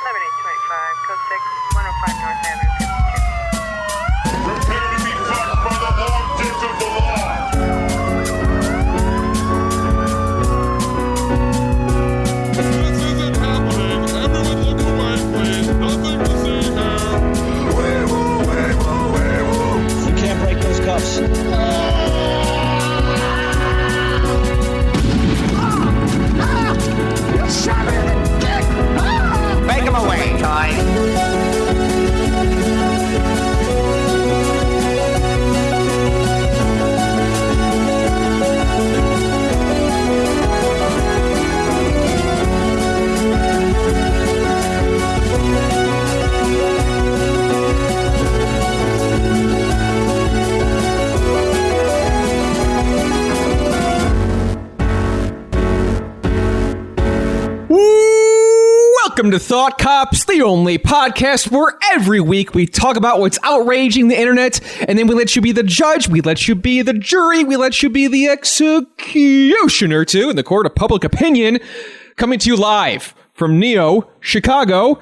7825, code 6, 105 North Avenue, 52. Prepare to be fucked by the long dick of the law. This isn't happening. Everyone look away, please. Nothing to see here. You can't break those cuffs. Make him away, Toy. Welcome to Thought Cops, the only podcast where every week we talk about what's outraging the internet, and then we let you be the judge, we let you be the jury, we let you be the executioner too in the court of public opinion. Coming to you live from Neo, Chicago,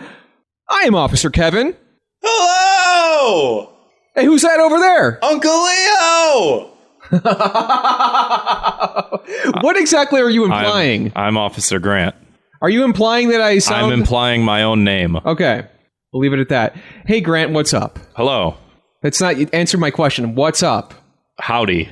I am Officer Kevin. Hello! Hey, who's that over there? Uncle Leo! What exactly are you implying? I'm Officer Grant. Are you implying that I sound... I'm implying my own name. Okay, we'll leave it at that. Hey, Grant, what's up? Hello. That's not... Answer my question. What's up? Howdy.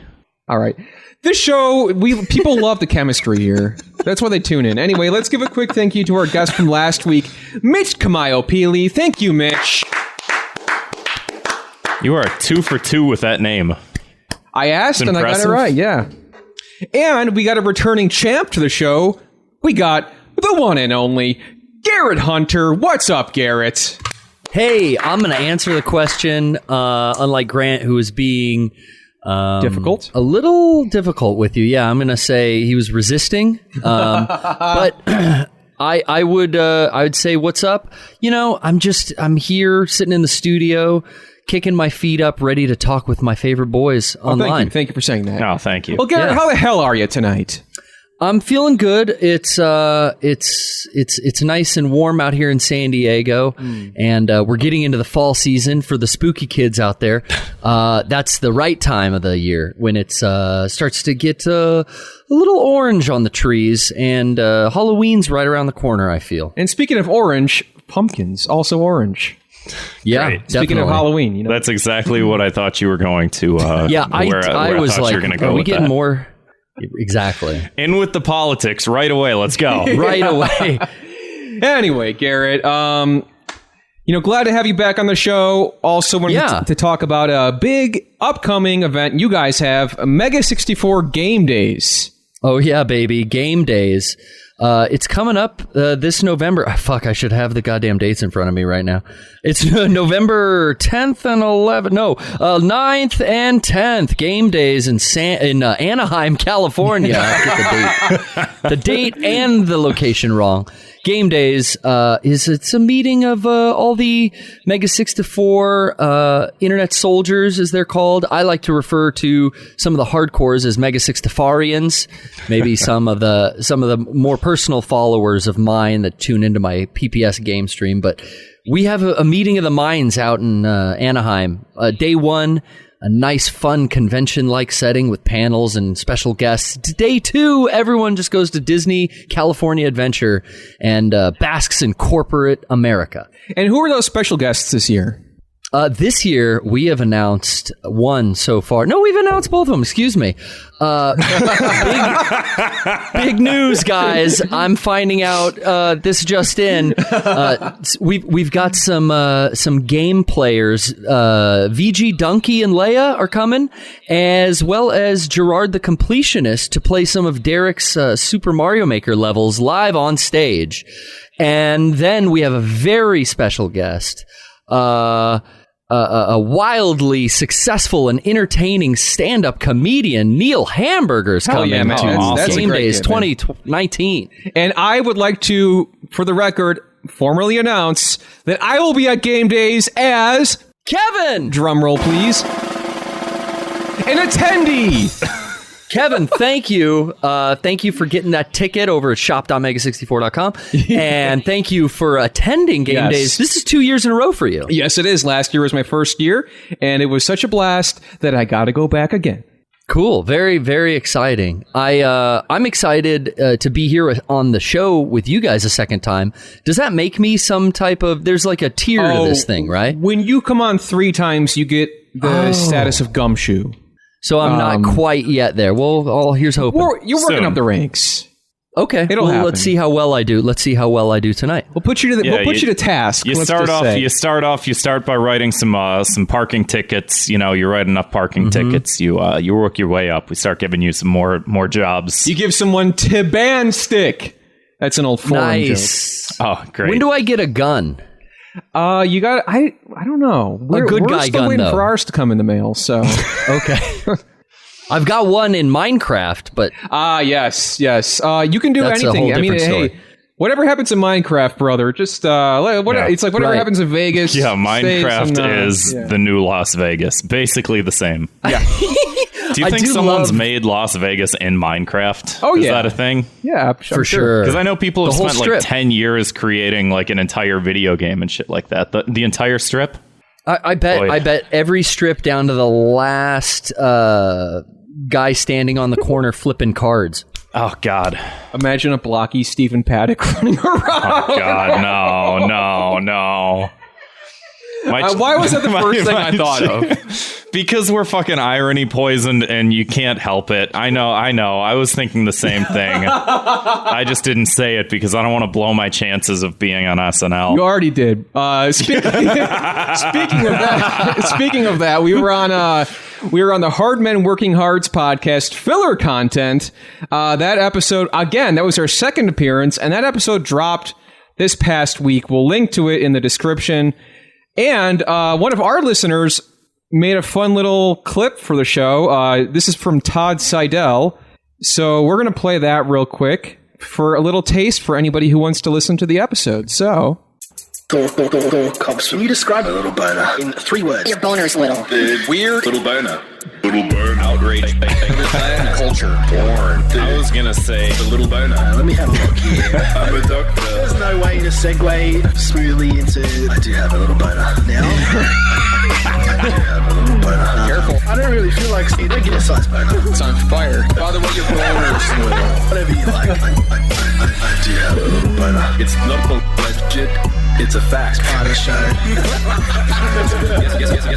All right. This show, people love the chemistry here. That's why they tune in. Anyway, let's give a quick thank you to our guest from last week, Mitch Kamayo-Peely. Thank you, Mitch. You are 2 for 2 with that name. I asked and I got it right, yeah. And we got a returning champ to the show. We got the one and only Garrett Hunter. What's up, Garrett? Hey, I'm going to answer the question, unlike Grant, who was being... difficult? A little difficult with you. Yeah, I'm going to say he was resisting. But I would say, what's up? You know, I'm here sitting in the studio, kicking my feet up, ready to talk with my favorite boys online. Thank you for saying that. Oh, thank you. Well, Garrett, how the hell are you tonight? I'm feeling good. It's nice and warm out here in San Diego, and we're getting into the fall season for the spooky kids out there. That's the right time of the year when it starts to get a little orange on the trees, and Halloween's right around the corner, I feel. And speaking of orange, pumpkins also orange. Yeah, Great. Speaking of Halloween, you know. That's exactly what I thought you were going to. Yeah, I was like, you were going to go are we with getting that. more? Exactly. In with the politics right away. Let's go. Right away. Anyway, Garrett, glad to have you back on the show. Also wanted to talk about a big upcoming event you guys have, Mega64 Game Days. Oh, yeah, baby. Game Days. It's coming up this November. I should have the goddamn dates in front of me right now. It's November 10th and 11th. No, 9th and 10th. Game Days in Anaheim, California. I get the date and the location wrong. Game Days it's a meeting of all the Mega64 internet soldiers, as they're called. I like to refer to some of the hardcores as Mega64ians. Maybe some of the more personal followers of mine that tune into my PPS game stream. But we have a meeting of the minds out in Anaheim. Day one, a nice, fun convention-like setting with panels and special guests. Day two, everyone just goes to Disney California Adventure and basks in corporate America. And who are those special guests this year? This year, we have announced one so far. No, we've announced both of them. Excuse me. Big news, guys. I'm finding out this just in. We've got some game players. VG Donkey and Leia are coming, as well as Gerard the Completionist to play some of Derek's Super Mario Maker levels live on stage. And then we have a very special guest. A wildly successful and entertaining stand-up comedian, Neil Hamburger's coming to Game Days 2019. And I would like to, for the record, formally announce that I will be at Game Days as... Kevin! Drum roll, please. An attendee! Kevin, thank you. Thank you for getting that ticket over at shop.mega64.com. And thank you for attending game days. This is 2 years in a row for you. Yes, it is. Last year was my first year, and it was such a blast that I got to go back again. Cool. Very, very exciting. I'm excited to be here on the show with you guys a second time. Does that make me some type of... There's like a tier to this thing, right? When you come on 3 times, you get the status of gumshoe. So I'm not quite yet there. Well, here's hoping. You're working up the ranks. Okay. It'll happen. Let's see how well I do. Let's see how well I do tonight. We'll put you to you to task. You start by writing some parking tickets. You know, you write enough parking tickets. You work your way up. We start giving you some more jobs. You give someone Tiban stick. That's an old foreign joke. Oh, great. When do I get a gun? You got. I don't know. We're still waiting for ours to come in the mail. So okay. I've got one in Minecraft, but yes. You can do that's anything. A whole different story. Hey, whatever happens in Minecraft, brother. Just it's like whatever happens in Vegas. Yeah, Minecraft is the new Las Vegas. Basically the same. Yeah. Do you think someone's made Las Vegas in Minecraft? Oh, Is that a thing? Yeah, for sure. Because I know people have spent strip. like 10 years creating like an entire video game and shit like that. The entire strip? I bet every strip down to the last guy standing on the corner flipping cards. Oh, God. Imagine a blocky Stephen Paddock running around. Oh, God, no. Why was that the first thing I thought of? Because we're fucking irony poisoned and you can't help it. I know. I was thinking the same thing. I just didn't say it because I don't want to blow my chances of being on SNL. You already did. Speaking of that, we were on the Hard Men Working Hards podcast, Filler Content. That episode, again, that was our second appearance, and that episode dropped this past week. We'll link to it in the description. And one of our listeners made a fun little clip for the show. This is from Todd Seidel. So we're going to play that real quick for a little taste for anybody who wants to listen to the episode. So... Cops, can you describe a little boner in 3 words? Your boner's little. Weird little boner. Little boner. Outrage. Culture. Porn. I was gonna say the little boner. Let me have a look here. I'm a doctor. There's no way to segue smoothly into I do have a little boner. Now? I do have a little boner. Careful. I don't really feel like don't get a size boner. It's on fire. By the way, your boner's little. Whatever you like. I do have a little boner. It's not legit. It's a fact. Part of the show.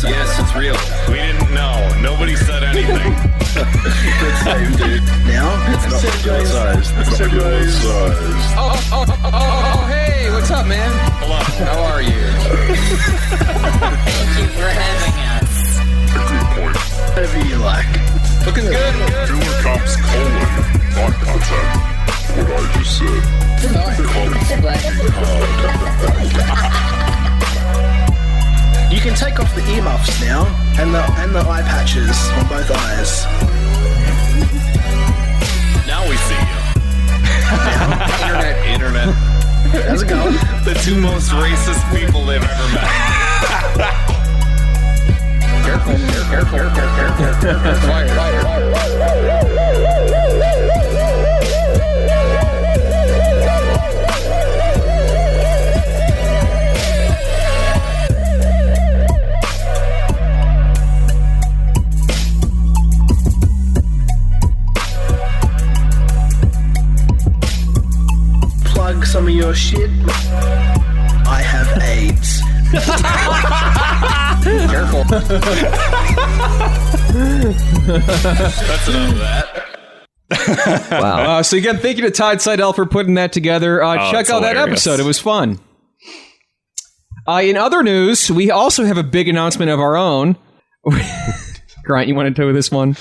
Yes, it's real. We didn't know. Nobody said anything. Good save, dude. Now? It's not your size. It's not your size. Oh, hey, what's up, man? Hello. How are you? Thank you for having us. Good point. Whatever you like. Looking good. Filler Cops thought content. What I just said. You can take off the earmuffs now and the eye patches on both eyes. Now we see you. Internet. How's it going? The 2 most racist people they've ever met. Careful. Fire. Plug some of your shit. I have AIDS. Careful. That's enough of that. Wow. So again, thank you to Todd Seidel for putting that together. Check out that episode. It was fun. In other news, we also have a big announcement of our own. Grant, you want to do this one?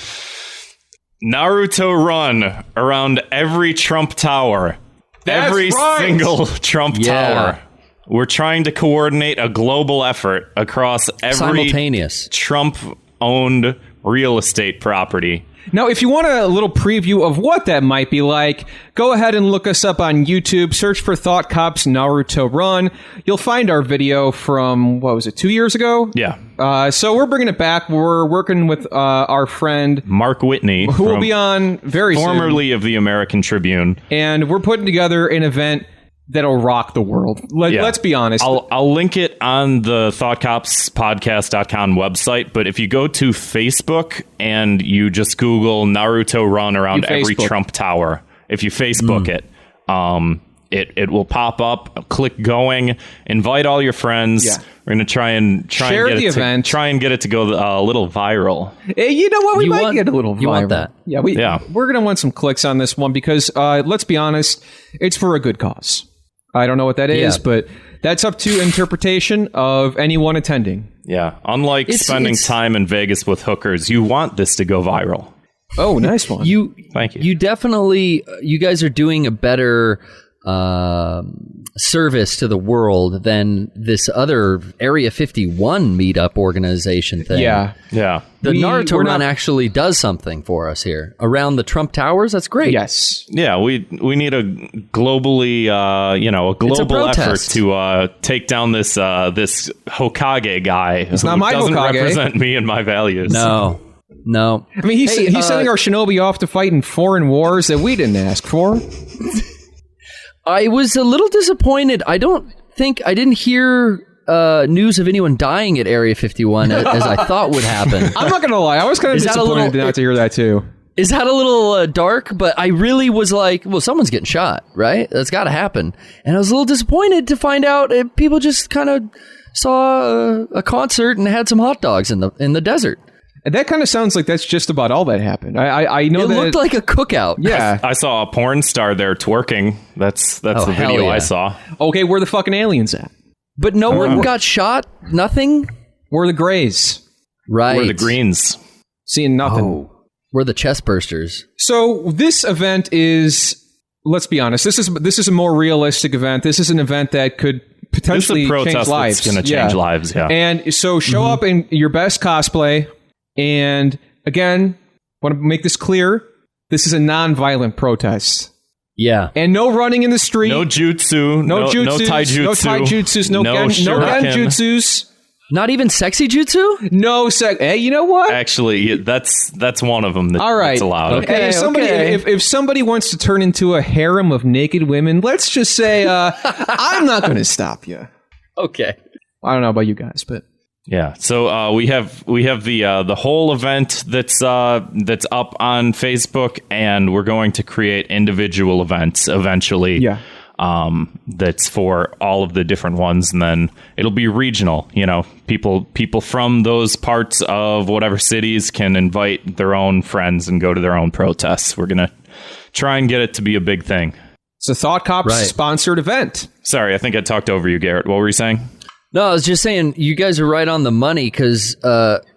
Naruto Run around every Trump Tower. That's every right. single Trump Tower. We're trying to coordinate a global effort across every Simultaneous. Trump-owned real estate property. Now, if you want a little preview of what that might be like, go ahead and look us up on YouTube. Search for Thought Cops Naruto Run. You'll find our video from, 2 years ago? Yeah. So we're bringing it back. We're working with our friend Mark Whitney, who will be on very soon. Formerly of the American Tribune. And we're putting together an event that'll rock the world. Let's be honest. I'll link it on the thoughtcopspodcast.com website, but if you go to Facebook and you just Google Naruto run around every Trump tower, if you Facebook it, it will pop up. Click going. Invite all your friends. Yeah. We're going to try and share the event. Try and get it to go a little viral. Hey, you know what? We might get a little viral. You want that? Yeah, we're going to want some clicks on this one because let's be honest, it's for a good cause. I don't know what that is, but that's up to interpretation of anyone attending. Yeah, unlike spending time in Vegas with hookers, you want this to go viral. Oh, nice one. Thank you. You definitely, you guys are doing a better service to the world than this other Area 51 meetup organization thing. Yeah. The Naruto run actually does something for us here. Around the Trump Towers, that's great. Yes. Yeah, we need a globally, a global effort to take down this this Hokage guy who doesn't represent me and my values. No. I mean, he's sending our shinobi off to fight in foreign wars that we didn't ask for. I was a little disappointed. I didn't hear news of anyone dying at Area 51 as I thought would happen. I'm not going to lie. I was kind of disappointed not to hear that, too. Is that a little dark? But I really was like, well, someone's getting shot, right? That's got to happen. And I was a little disappointed to find out people just kind of saw a concert and had some hot dogs in the desert. That kind of sounds like that's just about all that happened. I know it looked like a cookout. Yeah, I saw a porn star there twerking. That's the video I saw. Okay, where the fucking aliens at? But no one got shot. Nothing. Where the Greys? Right. Where the Greens? Seeing nothing. Oh, we're the chest bursters. So this event is. Let's be honest. This is a more realistic event. This is an event that could potentially change lives. It's going to change lives. Yeah. And so show up in your best cosplay. And again, want to make this clear, this is a non-violent protest. Yeah. And no running in the street. No jutsu. No taijutsu. No taijutsus. No genjutsus. Not even sexy jutsu? No sex. Hey, you know what? Actually, that's one of them that's allowed. Okay, if somebody wants to turn into a harem of naked women, let's just say I'm not going to stop you. Okay. I don't know about you guys, but... Yeah, so we have the whole event that's up on Facebook, and we're going to create individual events eventually. Yeah, that's for all of the different ones, and then it'll be regional. You know, people from those parts of whatever cities can invite their own friends and go to their own protests. We're gonna try and get it to be a big thing. It's a Thought Cops sponsored event. Sorry, I think I talked over you, Garrett. What were you saying? No, I was just saying you guys are right on the money because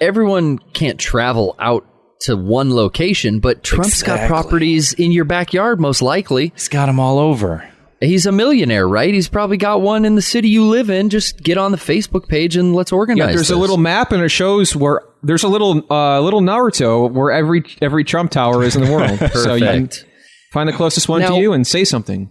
everyone can't travel out to one location, but Trump's got properties in your backyard, most likely. He's got them all over. He's a millionaire, right? He's probably got one in the city you live in. Just get on the Facebook page and let's organize there's this. A little map and it shows where there's a little Naruto where every Trump tower is in the world. So you can find the closest one to you and say something.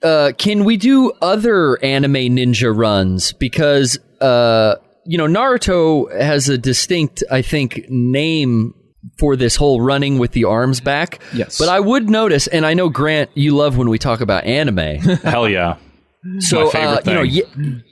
Can we do other anime ninja runs? Because, Naruto has a distinct, I think, name for this whole running with the arms back. Yes. But I would notice, and I know, Grant, you love when we talk about anime. Hell yeah. So,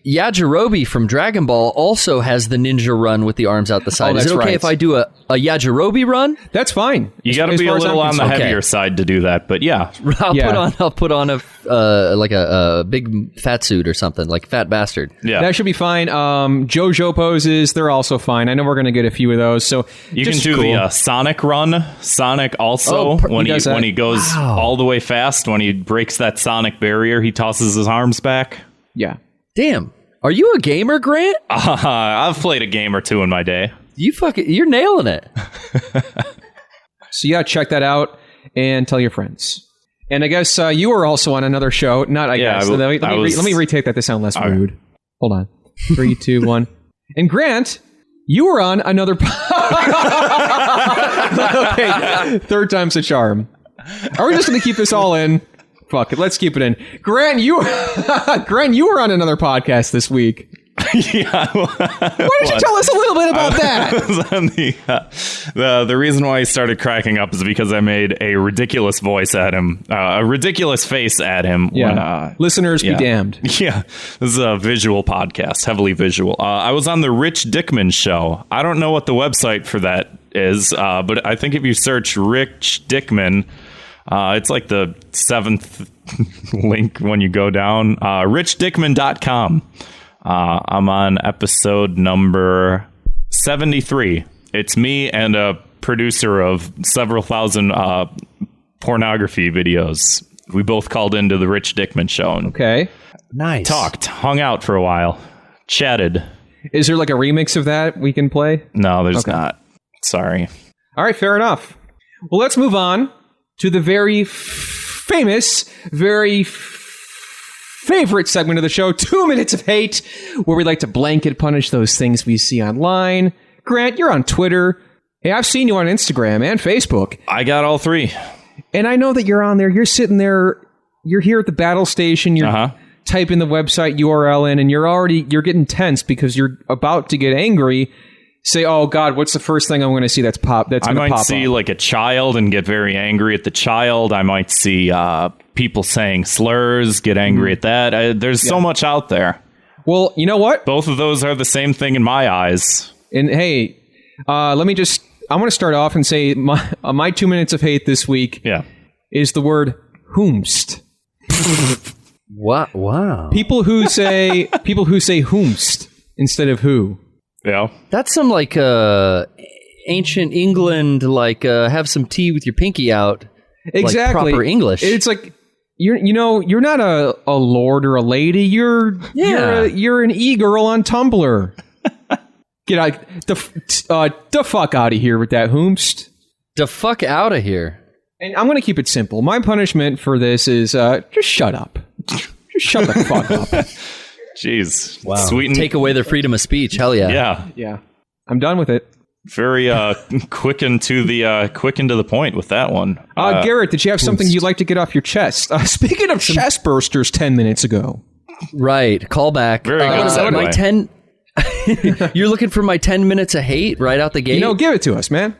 Yajirobe from Dragon Ball also has the ninja run with the arms out the side. Is it okay if I do a Yajirobe run? That's fine. You got to be a little on the heavier side to do that, but yeah. I'll put on a big fat suit or something, like Fat Bastard. Yeah. That should be fine. JoJo poses, they're also fine. I know we're going to get a few of those. So you can do the Sonic run. Sonic also, when he goes all the way fast, when he breaks that Sonic barrier, he tosses his arms back. Yeah. Damn. Are you a gamer, Grant? I've played a game or two in my day. You're nailing it. So yeah, check that out and tell your friends. And I guess you were also on another show. Not I guess. Let me retake that to sound less rude. Hold on. 3, 2, 1. And Grant, you were on another. Okay, third time's a charm. Are we just going to keep this all in? Fuck it, let's keep it in. Grant, you were on another podcast this week. Yeah. Why don't you tell us a little bit about that? The reason why he started cracking up is because I made a ridiculous voice at him, a ridiculous face at him. Yeah. When, Listeners be damned. Yeah. This is a visual podcast, heavily visual. I was on the Rich Dickman show. I don't know what the website for that is, but I think if you search Rich Dickman, it's like the 7th link when you go down, richdickman.com. I'm on episode number 73. It's me and a producer of several thousand pornography videos. We both called into the Rich Dickman show. Okay. Nice. Talked, hung out for a while, chatted. Is there like a remix of that we can play? No, there's not. Sorry. All right, fair enough. Well, let's move on to the very famous, very favorite segment of the show, 2 Minutes of Hate, where we like to blanket punish those things we see online. Grant, you're on Twitter. Hey, I've seen you on Instagram and Facebook. I got all three. And I know that you're on there. You're sitting there. You're here at the battle station. You're typing the website URL in, and you're getting tense because you're about to get angry. Say, oh God, what's the first thing I'm going to see that's going to pop up? I might see like a child and get very angry at the child. I might see people saying slurs, get angry at that. There's so much out there. Well, you know what? Both of those are the same thing in my eyes. And hey, I'm going to start off and say my 2 minutes of hate this week is the word whomst. What? Wow. People who say whomst instead of who. Yeah. That's some like ancient England, like have some tea with your pinky out. Exactly. Like proper English. It's like you're not a lord or a lady. You're an e-girl on Tumblr. Get out the fuck out of here with that whomst. The fuck out of here. And I'm going to keep it simple. My punishment for this is just shut up. Just shut the fuck up. Jeez. Wow. Take away their freedom of speech. Hell yeah. Yeah. Yeah. I'm done with it. Very quick and to the point with that one. Garrett, did you have something you'd like to get off your chest? Speaking of chest bursters 10 minutes ago. Right. Call back. Very good segue. My 10 You're looking for my 10 minutes of hate right out the gate? Give it to us, man.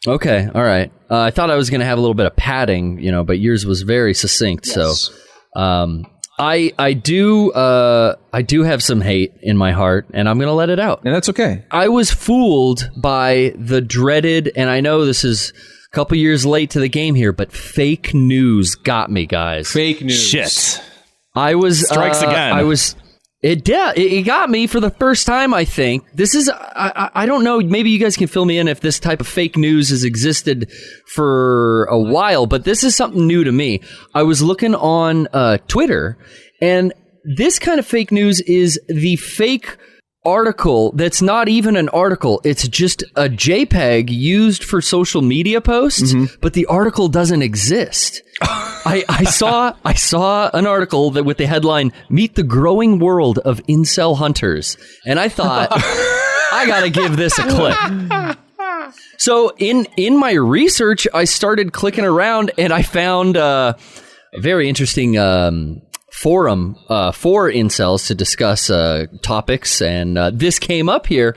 Okay. All right. I thought I was going to have a little bit of padding, but yours was very succinct. Yes. So, I do have some hate in my heart, and I'm going to let it out. And that's okay. I was fooled by the dreaded, and I know this is a couple years late to the game here, but fake news got me, guys. Fake news. Shit. I was strikes again. It got me for the first time, I think. This is, I don't know, maybe you guys can fill me in if this type of fake news has existed for a while, but this is something new to me. I was looking on Twitter, and this kind of fake news is the fake article that's not even an article. It's just a JPEG used for social media posts, but the article doesn't exist. I saw an article that with the headline "Meet the growing world of incel hunters," and I thought I gotta give this a click. So in my research, I started clicking around and I found a very interesting forum for incels to discuss topics, and this came up here.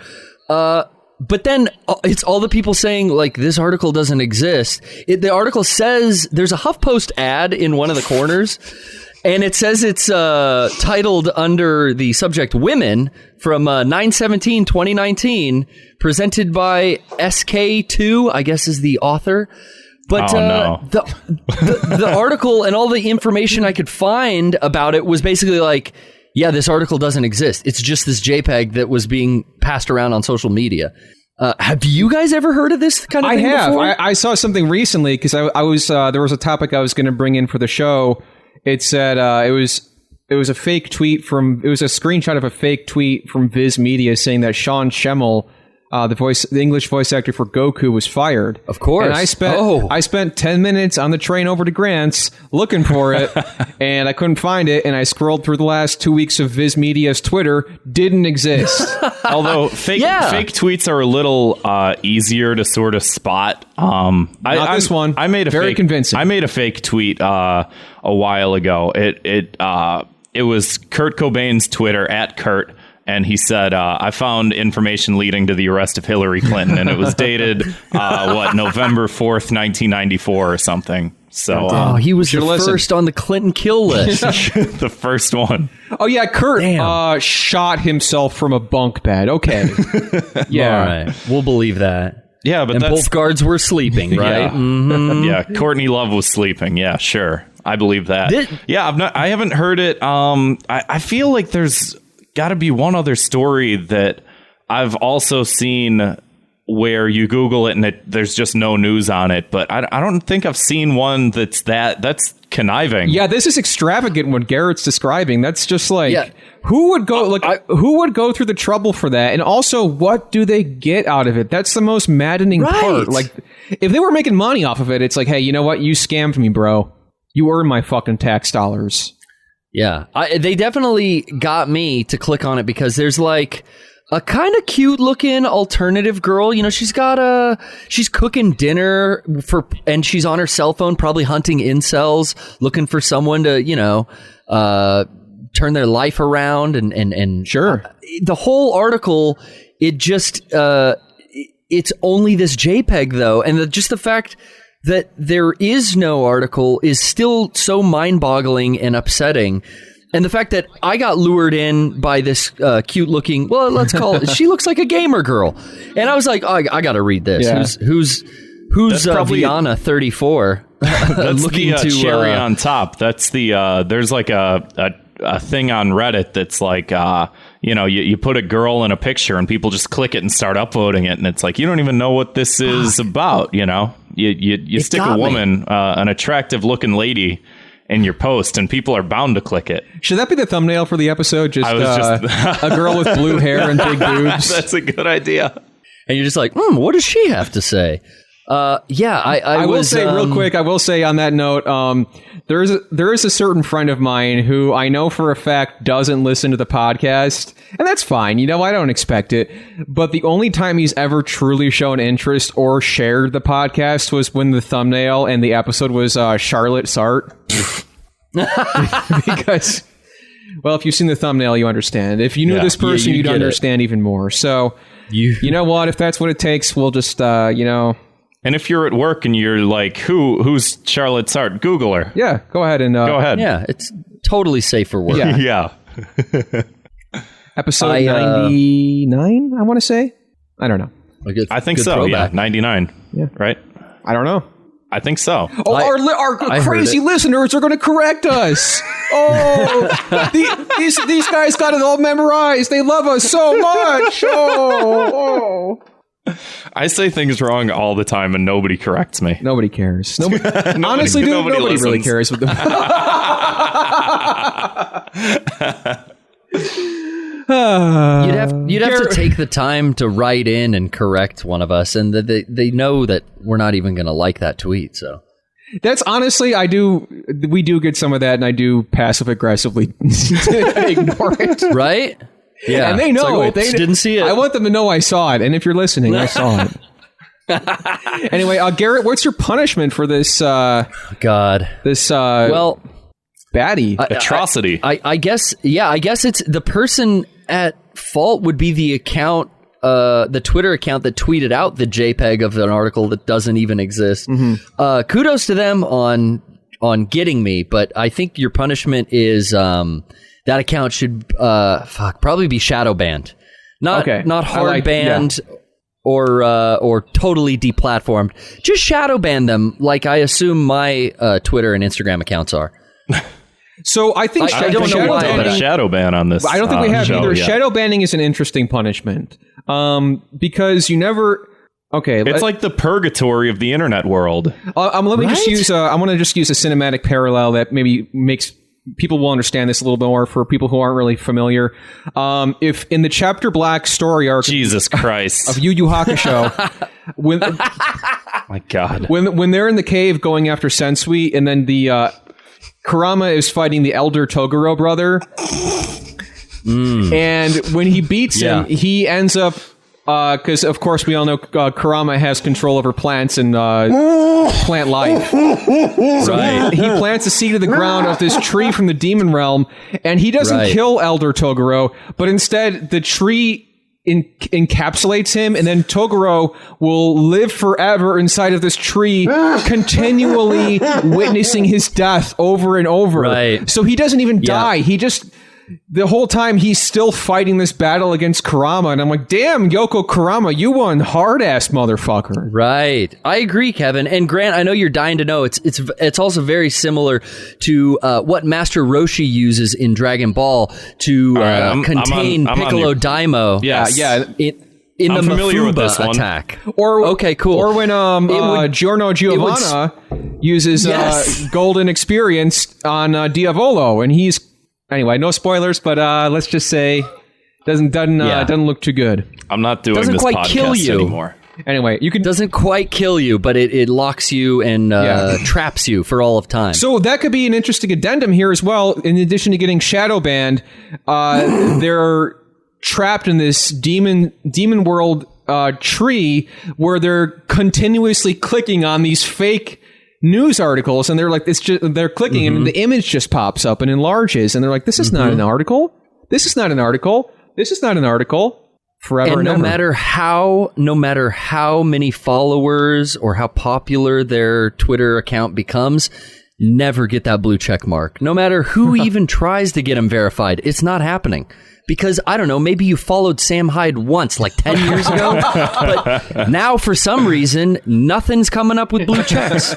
But then it's all the people saying, like, this article doesn't exist. The article says there's a HuffPost ad in one of the corners, and it says it's titled under the subject Women from 9/17/2019, presented by SK2, I guess is the author. But the article and all the information I could find about it was basically like, yeah, this article doesn't exist. It's just this JPEG that was being passed around on social media. Have you guys ever heard of this kind of thing before? I saw something recently because I was there was a topic I was going to bring in for the show. It said it was a fake tweet it was a screenshot of a fake tweet from Viz Media saying that Sean Schemmel, the English voice actor for Goku, was fired. Of course. And I spent 10 minutes on the train over to Grant's looking for it, and I couldn't find it, and I scrolled through the last 2 weeks of Viz Media's Twitter. Didn't exist. Although fake tweets are a little easier to sort of spot. Not this one. I made a very fake, convincing. I made a fake tweet a while ago. It was Kurt Cobain's Twitter @Kurt. And he said, I found information leading to the arrest of Hillary Clinton, and it was dated, November 4th, 1994 or something. So he was the first on the Clinton kill list. The first one. Oh, yeah, Kurt shot himself from a bunk bed. Okay. Yeah. All right. We'll believe that. Yeah, but and both guards were sleeping, right? Yeah. Mm-hmm. Yeah, Courtney Love was sleeping. Yeah, sure. I believe that. I haven't heard it. I feel like there's got to be one other story that I've also seen where you Google it and there's just no news on it, but I don't think I've seen one that's conniving. Yeah, this is extravagant what Garrett's describing. That's just like, who would go who would go through the trouble for that? And also, what do they get out of it? That's the most maddening part. Like, if they were making money off of it, it's like, hey, you know what? You scammed me, bro. You earned my fucking tax dollars. Yeah, they definitely got me to click on it because there's like a kind of cute looking alternative girl. You know, she's cooking dinner and she's on her cell phone, probably hunting incels, looking for someone to, turn their life around. And sure. The whole article, it's only this JPEG though. And just the fact that there is no article is still so mind-boggling and upsetting. And the fact that I got lured in by this cute-looking, well, let's call it, she looks like a gamer girl. And I was like, oh, I got to read this. Yeah. Who's Viana 34 that's looking the to cherry on top. That's the there's like a thing on Reddit that's like you put a girl in a picture and people just click it and start upvoting it, and it's like you don't even know what this is about. You stick a woman, an attractive looking lady, in your post, and people are bound to click it. Should that be the thumbnail for the episode? Just a girl with blue hair and big boobs. That's a good idea. And you're just like, what does she have to say? I will say real quick. I will say on that note, there is a certain friend of mine who I know for a fact doesn't listen to the podcast, and that's fine. I don't expect it. But the only time he's ever truly shown interest or shared the podcast was when the thumbnail and the episode was Charlotte Sart. Because, well, if you've seen the thumbnail, you understand. If you knew this person, you'd understand even more. So, you know what? If that's what it takes, we'll just, And if you're at work and you're like, who's Charlotte Sart? Google her. Yeah, go ahead and... go ahead. Yeah, it's totally safe for work. Yeah. Episode 99, I want to say? I don't know. I think so, throwback. Yeah. 99. Yeah. Right? I don't know. I think so. Oh, our crazy listeners are going to correct us. Oh, these guys got it all memorized. They love us so much. Oh. I say things wrong all the time, and nobody corrects me. Nobody cares. Honestly, nobody really cares with them. You'd have to take the time to write in and correct one of us, and they know that we're not even going to like that tweet. So that's honestly, we do get some of that, and I do passive aggressively ignore it. Right? Yeah, and they know it. They didn't see it. I want them to know I saw it, and if you're listening, I saw it. Anyway, Garrett, what's your punishment for this? God, this baddie atrocity. I guess it's the person at fault would be the account, the Twitter account that tweeted out the JPEG of an article that doesn't even exist. Mm-hmm. Kudos to them on getting me, but I think your punishment is that account should probably be shadow banned, not hard banned. Yeah. Or totally deplatformed. Just shadow ban them, like I assume my Twitter and Instagram accounts are. So I think I don't know why a shadow ban on this. I don't think we have either. Yet. Shadow banning is an interesting punishment because you never. Okay, it's like the purgatory of the internet world. Let me just use. I want to just use a cinematic parallel that maybe makes people will understand this a little bit more for people who aren't really familiar. If in the Chapter Black story arc, Jesus Christ, of Yu Yu Hakusho, my God, when they're in the cave going after Sensui, and then the Kurama is fighting the elder Toguro brother, and when he beats him, he ends up because of course we all know Kurama has control over plants and plant life. So he plants a seed in the ground of this tree from the demon realm, and he doesn't kill Elder Toguro, but instead the tree encapsulates him, and then Toguro will live forever inside of this tree, continually witnessing his death over and over. Right. So he doesn't even die. He just... The whole time he's still fighting this battle against Kurama, and I'm like, damn, Yoko Kurama, you one hard-ass motherfucker. Right. I agree, Kevin. And Grant, I know you're dying to know. It's also very similar to what Master Roshi uses in Dragon Ball to contain Piccolo Daimyo. Yes. In I'm the familiar with this one. attack. Okay, cool. Or when Giorno Giovanna uses Golden Experience on Diavolo, and he's... Anyway, no spoilers, but let's just say doesn't look too good. I'm not doing doesn't this quite podcast kill you anymore. Anyway, doesn't quite kill you, but it locks you and traps you for all of time. So that could be an interesting addendum here as well. In addition to getting shadow banned, they're trapped in this demon world tree where they're continuously clicking on these fake news articles, and they're like, they're clicking, and the image just pops up and enlarges, and they're like, this is not an article. This is not an article. This is not an article. Forever and no ever. no matter how many followers or how popular their Twitter account becomes, never get that blue check mark. No matter who even tries to get them verified, it's not happening. Because, I don't know, maybe you followed Sam Hyde once, like 10 years ago, but now, for some reason, nothing's coming up with blue checks.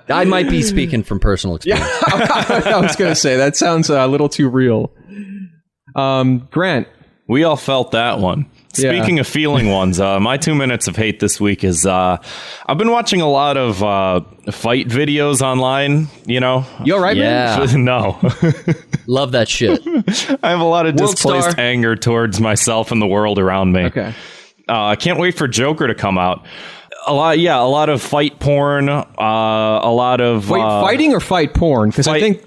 I might be speaking from personal experience. I was going to say, that sounds a little too real. Grant. We all felt that one. Speaking of feeling ones, my 2 minutes of hate this week is I've been watching a lot of fight videos online, you know. You all right, man? No. Love that shit. I have a lot of displaced anger towards myself and the world around me. Okay. I can't wait for Joker to come out. A lot of fight porn, a lot of... Wait, fighting or fight porn? Because I think...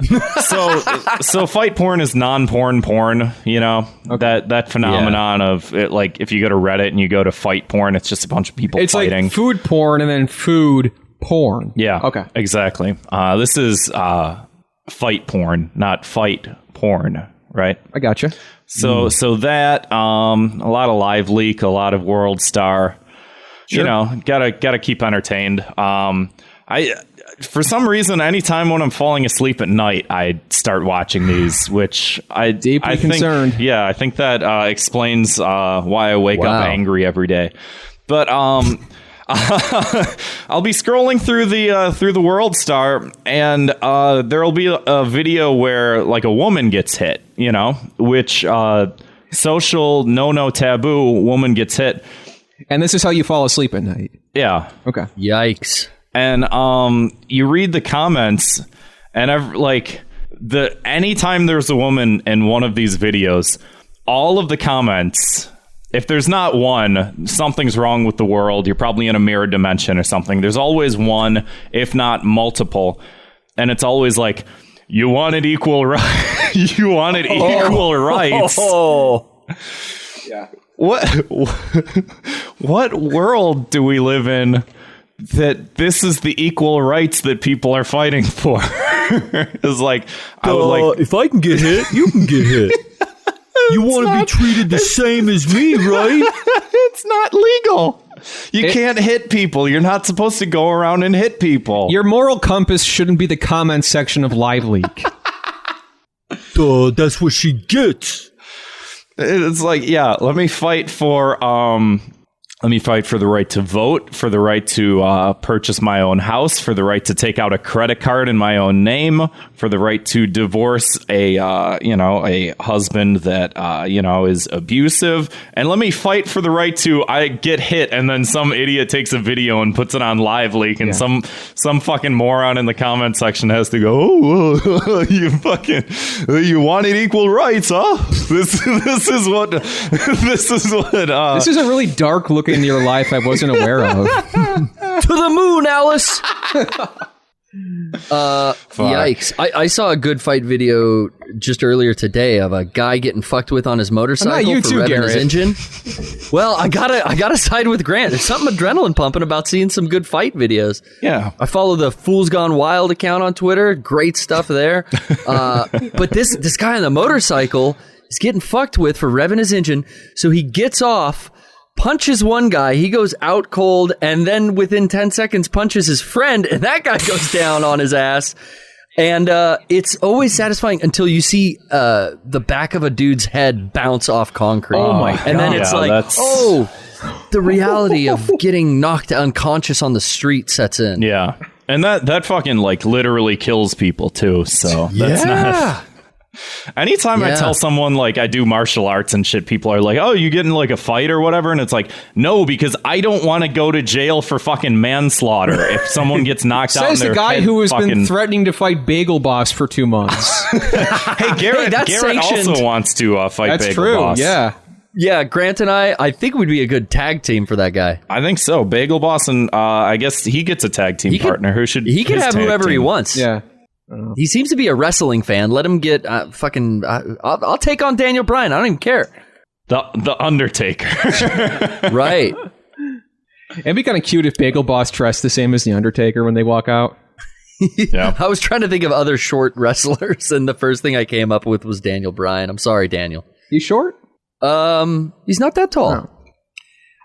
so fight porn is non-porn, you know? Okay. That phenomenon of, it, like, if you go to Reddit and you go to fight porn, it's just a bunch of people fighting. It's like food porn and then food porn. Yeah. Okay. Exactly. This is fight porn, not fight porn, right? I gotcha. So that, a lot of Live Leak, a lot of World Star... Sure. You know, gotta keep entertained. For some reason, anytime when I'm falling asleep at night, I start watching these, which I think, concerned. Yeah, I think that explains why I wake up angry every day. But I'll be scrolling through the World Star, and there'll be a video where like a woman gets hit. You know, which social no taboo woman gets hit. And this is how you fall asleep at night. Yeah. Okay. Yikes. And you read the comments, and anytime there's a woman in one of these videos, all of the comments, if there's not one, something's wrong with the world. You're probably in a mirror dimension or something. There's always one, if not multiple, and it's always like, you wanted equal rights. You wanted equal rights. Yeah. What world do we live in that this is the equal rights that people are fighting for? It's like, if I can get hit, you can get hit. You want to be treated the same as me, right? It's not legal. You can't hit people. You're not supposed to go around and hit people. Your moral compass shouldn't be the comment section of Live Leak. That's what she gets. It's like, let me fight for the right to vote, for the right to purchase my own house, for the right to take out a credit card in my own name, for the right to divorce a husband that is abusive, and let me fight for the right to get hit, and then some idiot takes a video and puts it on Live Leak, and some fucking moron in the comment section has to go, you wanted equal rights, huh? This is a really dark look in your life I wasn't aware of. To the moon, Alice. Yikes. I saw a good fight video just earlier today of a guy getting fucked with on his motorcycle you for too, revving Garrett. his engine. Well, I gotta side with Grant. There's something adrenaline pumping about seeing some good fight videos. Yeah. I follow the Fools Gone Wild account on Twitter. Great stuff there. But this guy on the motorcycle is getting fucked with for revving his engine. So he gets off, punches one guy, he goes out cold, and then within 10 seconds punches his friend, and that guy goes down on his ass. And it's always satisfying until you see the back of a dude's head bounce off concrete. Oh my God. And then it's the reality of getting knocked unconscious on the street sets in. Yeah. And that fucking like literally kills people too. So that's not. Anytime I tell someone like I do martial arts and shit, people are like, "Oh, you get in like a fight or whatever?" And it's like, no, because I don't want to go to jail for fucking manslaughter if someone gets knocked out. Says in the their guy head who has fucking... been threatening to fight Bagel Boss for 2 months. Hey, Garrett also wants to fight That's Bagel true, Boss. Yeah, Grant and I think we'd be a good tag team for that guy. I think so. Bagel Boss, and I guess he gets a tag team partner. He can have whoever he wants. Yeah. He seems to be a wrestling fan. Let him get I'll take on Daniel Bryan. I don't even care. The Undertaker. Right. It'd be kind of cute if Bagel Boss dressed the same as the Undertaker when they walk out. Yeah. I was trying to think of other short wrestlers, and the first thing I came up with was Daniel Bryan. I'm sorry, Daniel. He's short? He's not that tall. No.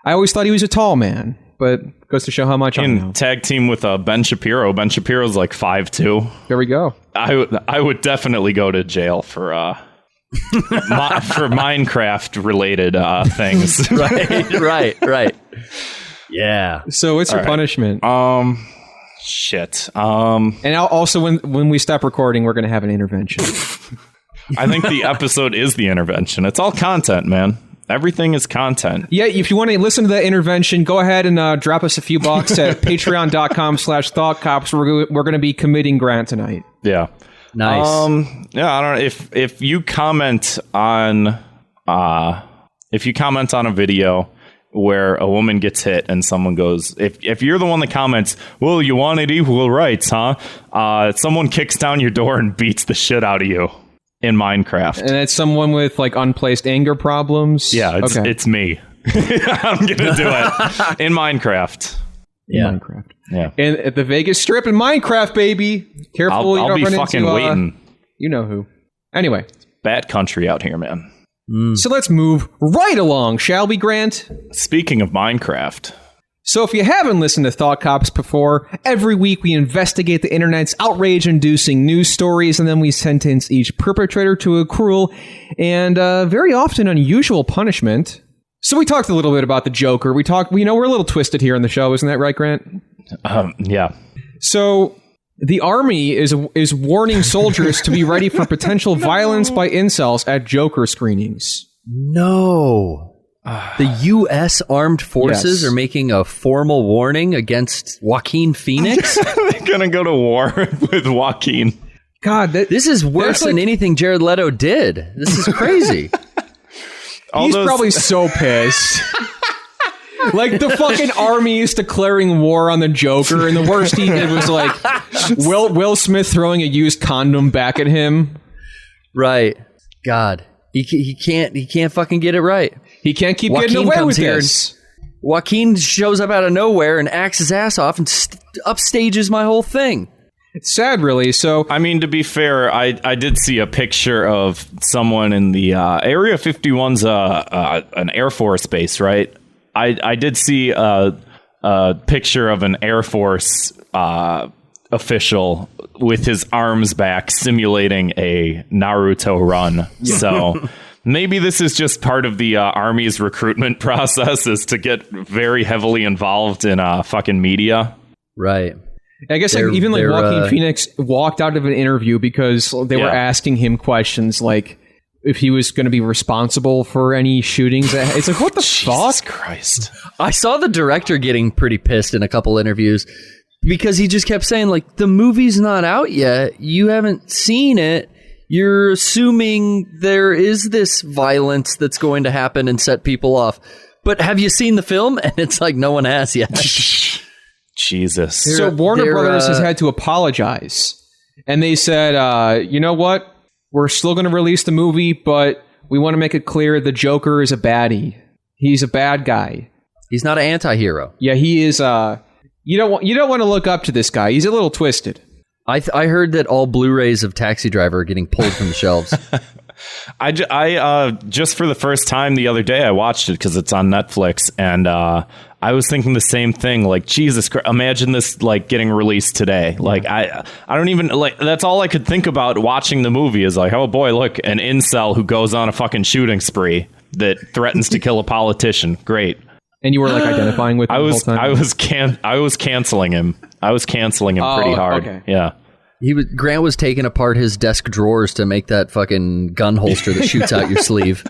I always thought he was a tall man, but goes to show how much I know. Tag team with Ben Shapiro. Ben Shapiro's like 5'2". There we go. I would definitely go to jail for for Minecraft related things. Right. Yeah. So what's your punishment? Shit. And also when we stop recording, we're going to have an intervention. I think the episode is the intervention. It's all content, man. Everything is content. Yeah, if you want to listen to that intervention, go ahead and drop us a few bucks at patreon.com/thoughtcops. We're going to be committing Grant tonight. Yeah. Nice. Yeah, I don't know if you comment on a video where a woman gets hit and someone goes, if you're the one that comments, well, you wanted equal rights, huh? Someone kicks down your door and beats the shit out of you in Minecraft. And it's someone with like unplaced anger problems. Yeah, it's me. I'm gonna do it in Minecraft. Yeah. Minecraft. Yeah. And at the Vegas Strip in Minecraft, baby. Careful, I'll be fucking waiting. You know who. Anyway. Bad country out here, man. So let's move right along, shall we, Grant? Speaking of Minecraft. So if you haven't listened to Thought Cops before, every week we investigate the internet's outrage-inducing news stories, and then we sentence each perpetrator to a cruel and very often unusual punishment. So we talked a little bit about the Joker. We're a little twisted here in the show, isn't that right, Grant? Yeah. So the army is warning soldiers to be ready for potential violence by incels at Joker screenings. No. The U.S. Armed Forces are making a formal warning against Joaquin Phoenix? They're going to go to war with Joaquin. God, this is worse than anything Jared Leto did. This is crazy. He's probably so pissed. Like, the fucking army is declaring war on the Joker, and the worst he did was, like, Will Smith throwing a used condom back at him. Right. God. He can't fucking get it right. He can't keep getting away with this. Joaquin shows up out of nowhere and acts his ass off and upstages my whole thing. It's sad, really. So, I mean, to be fair, I did see a picture of someone in the Area 51's an Air Force base, right? I did see a picture of an Air Force official with his arms back simulating a Naruto run. So maybe this is just part of the Army's recruitment process, is to get very heavily involved in fucking media. Right. I guess even Joaquin Phoenix walked out of an interview because they were asking him questions like if he was going to be responsible for any shootings. It's like, what the fuck? Jesus Christ. I saw the director getting pretty pissed in a couple interviews because he just kept saying, like, the movie's not out yet. You haven't seen it. You're assuming there is this violence that's going to happen and set people off. But have you seen the film? And it's like, no one has yet. Jesus. So Warner Brothers has had to apologize. And they said, you know what? We're still going to release the movie, but we want to make it clear the Joker is a baddie. He's a bad guy. He's not an anti-hero. Yeah, he is. You don't want to look up to this guy. He's a little twisted. I heard that all Blu-rays of Taxi Driver are getting pulled from the shelves. I just for the first time the other day I watched it because it's on Netflix, and I was thinking the same thing. Like, Jesus Christ, imagine this like getting released today. Like I don't even like. That's all I could think about watching the movie is like, oh boy, look, an incel who goes on a fucking shooting spree that threatens to kill a politician. Great. And you were like identifying with him the whole time? I was canceling him. I was canceling him pretty hard. Okay. Yeah. Grant was taking apart his desk drawers to make that fucking gun holster that shoots out your sleeve.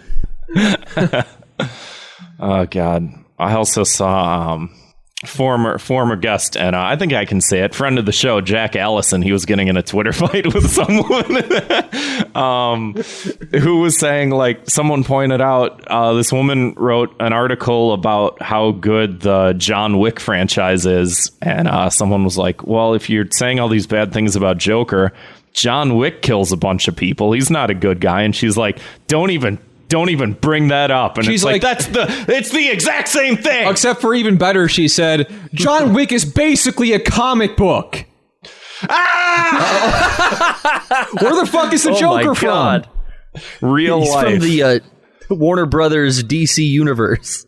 Oh God! I also saw former guest, and I think I can say it, friend of the show, Jack Allison. He was getting in a Twitter fight with someone who was saying, like, someone pointed out this woman wrote an article about how good the John Wick franchise is, and someone was like, well, if you're saying all these bad things about Joker, John Wick kills a bunch of people. He's not a good guy. And she's like, don't even bring that up. And she's like, it's the exact same thing. Except for even better, she said, John Wick is basically a comic book. Where the fuck is the Joker from? Real He's life. from the Warner Brothers DC universe.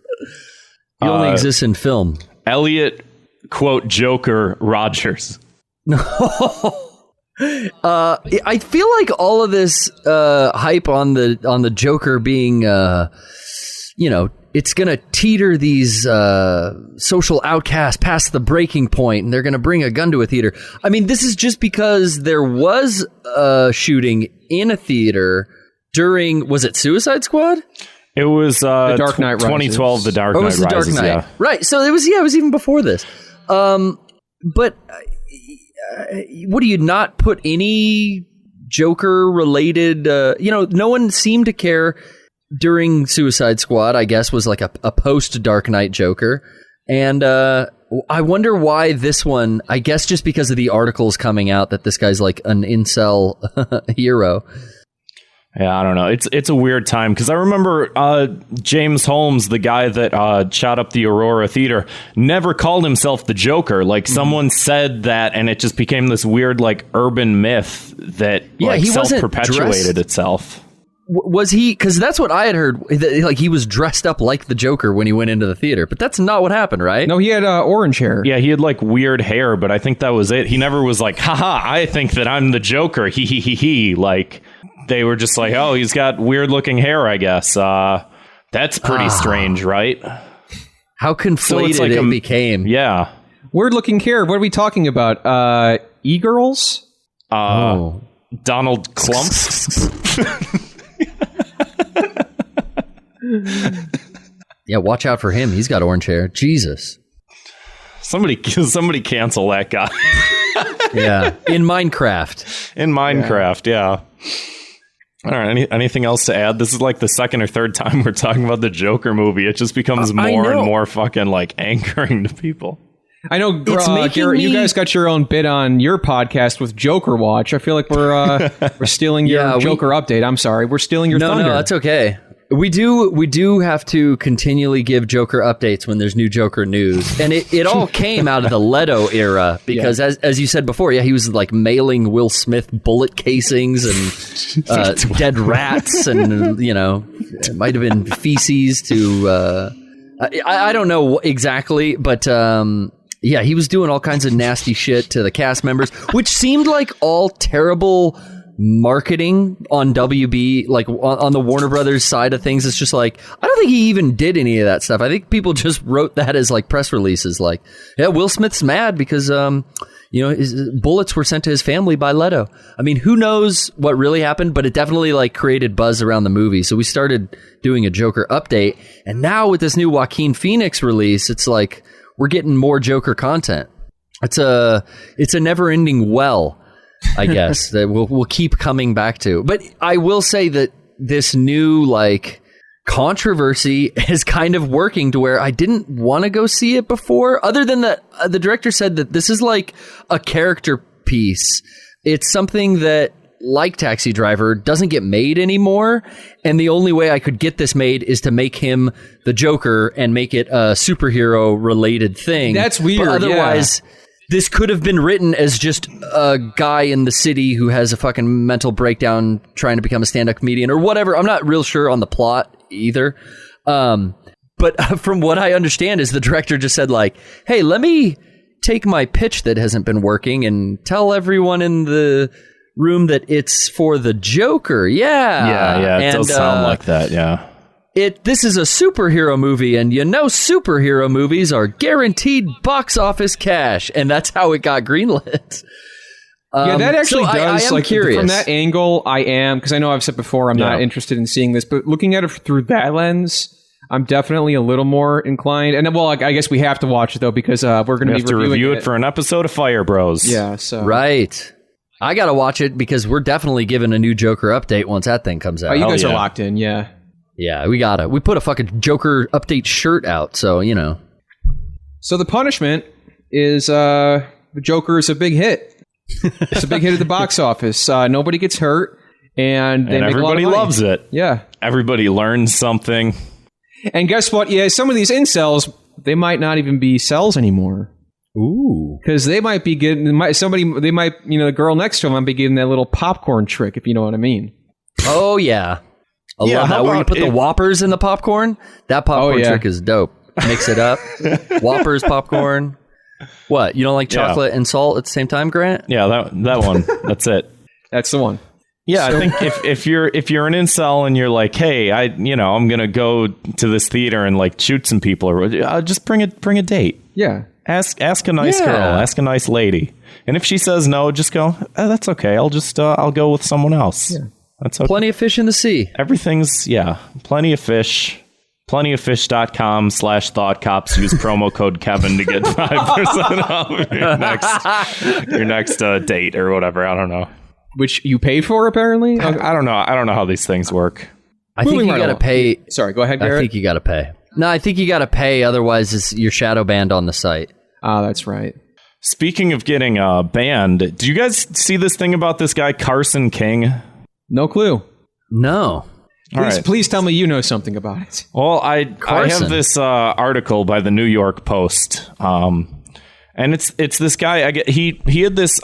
He only exists in film. Elliot, quote, Joker Rogers. I feel like all of this hype on the Joker being, it's going to teeter these social outcasts past the breaking point, and they're going to bring a gun to a theater. I mean, this is just because there was a shooting in a theater during, was it Suicide Squad? It was The Dark Knight Rises. 2012, The Dark Knight Rises. The Dark Knight. Yeah. Right. So it was even before this. But what do you not put any Joker related, no one seemed to care during Suicide Squad, I guess, was like a post Dark Knight Joker. And I wonder why this one, I guess just because of the articles coming out that this guy's like an incel hero. Yeah, I don't know. It's a weird time because I remember James Holmes, the guy that shot up the Aurora Theater, never called himself the Joker. Like someone said that, and it just became this weird like urban myth that he self-perpetuated itself. Was he? Because that's what I had heard. Like he was dressed up like the Joker when he went into the theater, but that's not what happened, right? No, he had orange hair. Yeah, he had like weird hair, but I think that was it. He never was like, haha, I think that I'm the Joker. He. Like. They were just like, oh, he's got weird looking hair, I guess. That's pretty strange, right? How conflated it became. Yeah. Weird looking hair. What are we talking about? E-girls? Donald Clump? Yeah, watch out for him. He's got orange hair. Jesus. Somebody cancel that guy. Yeah. In Minecraft. Yeah. All right. Anything else to add? This is like the second or third time we're talking about the Joker movie. It just becomes more and more fucking like angering to people. I know, Garrett, you guys got your own bit on your podcast with Joker Watch. I feel like we're stealing your Joker update. I'm sorry, we're stealing your thunder. No, that's okay. We do have to continually give Joker updates when there's new Joker news. And it all came out of the Leto era because, as you said before, he was like mailing Will Smith bullet casings and dead rats and, it might have been feces to... I don't know exactly, but... he was doing all kinds of nasty shit to the cast members, which seemed like all terrible... marketing on WB, like on the Warner Brothers side of things. It's just like, I don't think he even did any of that stuff. I think people just wrote that as like press releases, like, yeah, Will Smith's mad because his bullets were sent to his family by Leto. I mean, who knows what really happened, but it definitely like created buzz around the movie. So we started doing a Joker update, and now with this new Joaquin Phoenix release, it's like we're getting more Joker content. It's a never-ending well, I guess, that we'll keep coming back to. But I will say that this new, like, controversy is kind of working to where I didn't want to go see it before, other than that the director said that this is like a character piece. It's something that, like Taxi Driver, doesn't get made anymore, and the only way I could get this made is to make him the Joker and make it a superhero related thing. That's weird. But otherwise, this could have been written as just a guy in the city who has a fucking mental breakdown trying to become a stand-up comedian or whatever. I'm not real sure on the plot either. But from what I understand is the director just said like, hey, let me take my pitch that hasn't been working and tell everyone in the room that it's for the Joker. Yeah, it does sound like that, yeah. This is a superhero movie, and superhero movies are guaranteed box office cash, and that's how it got greenlit. Yeah, that actually does. I am curious. From that angle, I am, because I know I've said before I'm not interested in seeing this, but looking at it through that lens, I'm definitely a little more inclined. And well, I guess we have to watch it though, because we're going to be review it for an episode of Fire Bros. Yeah, so right. I got to watch it because we're definitely giving a new Joker update once that thing comes out. Oh, you guys are locked in, yeah. Yeah, we got it. We put a fucking Joker update shirt out, so, you know. So the punishment is the Joker is a big hit. It's a big hit at the box office. Nobody gets hurt, and they make everybody a lot of money. loves it. Yeah. Everybody learns something. And guess what? Yeah, some of these incels, they might not even be cells anymore. Ooh. Because they might be getting, the girl next to them might be getting that little popcorn trick, if you know what I mean. Oh, yeah. I love that. Where you put the Whoppers in the popcorn? That popcorn trick is dope. Mix it up. Whoppers, popcorn. What? You don't like chocolate and salt at the same time, Grant? Yeah, that one. That's it. That's the one. Yeah, I think if you're an incel and you're like, hey, I'm gonna go to this theater and like shoot some people, or just bring a date. Yeah. Ask a nice girl, ask a nice lady, and if she says no, just go. That's okay. I'll go with someone else. Yeah. That's okay. Plenty of fish in the sea. Everything's plenty of fish. Plentyoffish.com/thoughtcops. Use promo code Kevin to get 5% off your next date or whatever. I don't know. Which you pay for, apparently? I don't know. I don't know how these things work. I think you got to pay. Sorry, go ahead, Garrett. I think you got to pay. No, I think you got to pay. Otherwise, you're shadow banned on the site. That's right. Speaking of getting banned, did you guys see this thing about this guy, Carson King? No clue. No. Please tell me you know something about it. Well, I have this article by the New York Post, and it's this guy. He had this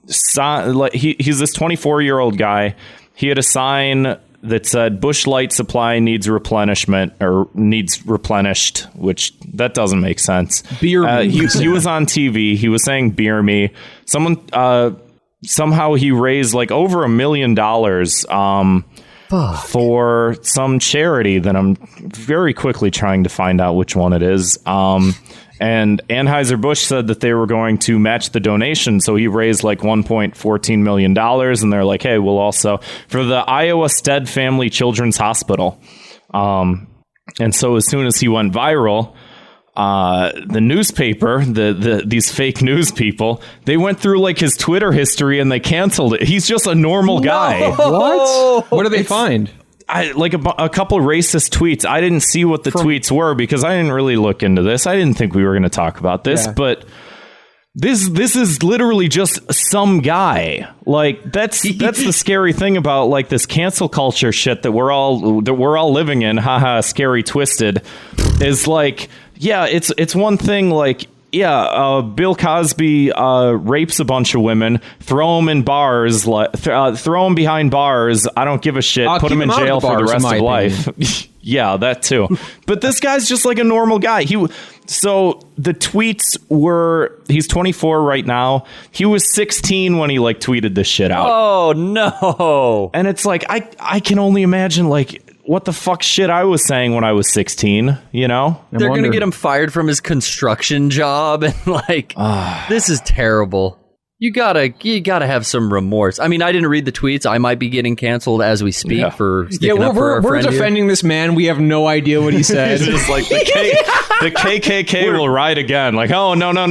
he's this 24-year-old guy. He had a sign that said Busch Light supply needs replenishment or needs replenished, which that doesn't make sense. Beer me. He was on TV. He was saying beer me. Somehow he raised like over $1 million for some charity that I'm very quickly trying to find out which one it is. And Anheuser-Busch said that they were going to match the donation, so he raised like $1.14 million, and they're like, hey, we'll also for the Iowa Stead Family Children's Hospital. And so as soon as he went viral, the newspaper, these fake news people, they went through like his Twitter history and they canceled it. He's just a normal guy. What? What do they find? A couple racist tweets. I didn't see what the tweets were because I didn't really look into this. I didn't think we were going to talk about this, but this is literally just some guy. Like that's the scary thing about like this cancel culture shit that we're all living in. Haha, scary twisted. Is like, yeah, it's one thing like, yeah, Bill Cosby rapes a bunch of women, throw them in bars, throw them behind bars. I don't give a shit. Put them in jail for the rest of life. Yeah, that too. But this guy's just like a normal guy. So the tweets were, he's 24 right now. He was 16 when he like tweeted this shit out. Oh no. And it's like, I can only imagine like what the fuck shit I was saying when I was 16, you know? They're going to get him fired from his construction job and like, this is terrible. You gotta have some remorse. I mean, I didn't read the tweets. I might be getting canceled as we speak for sticking up for our friend. We're defending this man. We have no idea what he said. It's just like the KKK will ride again. Like, oh no. Never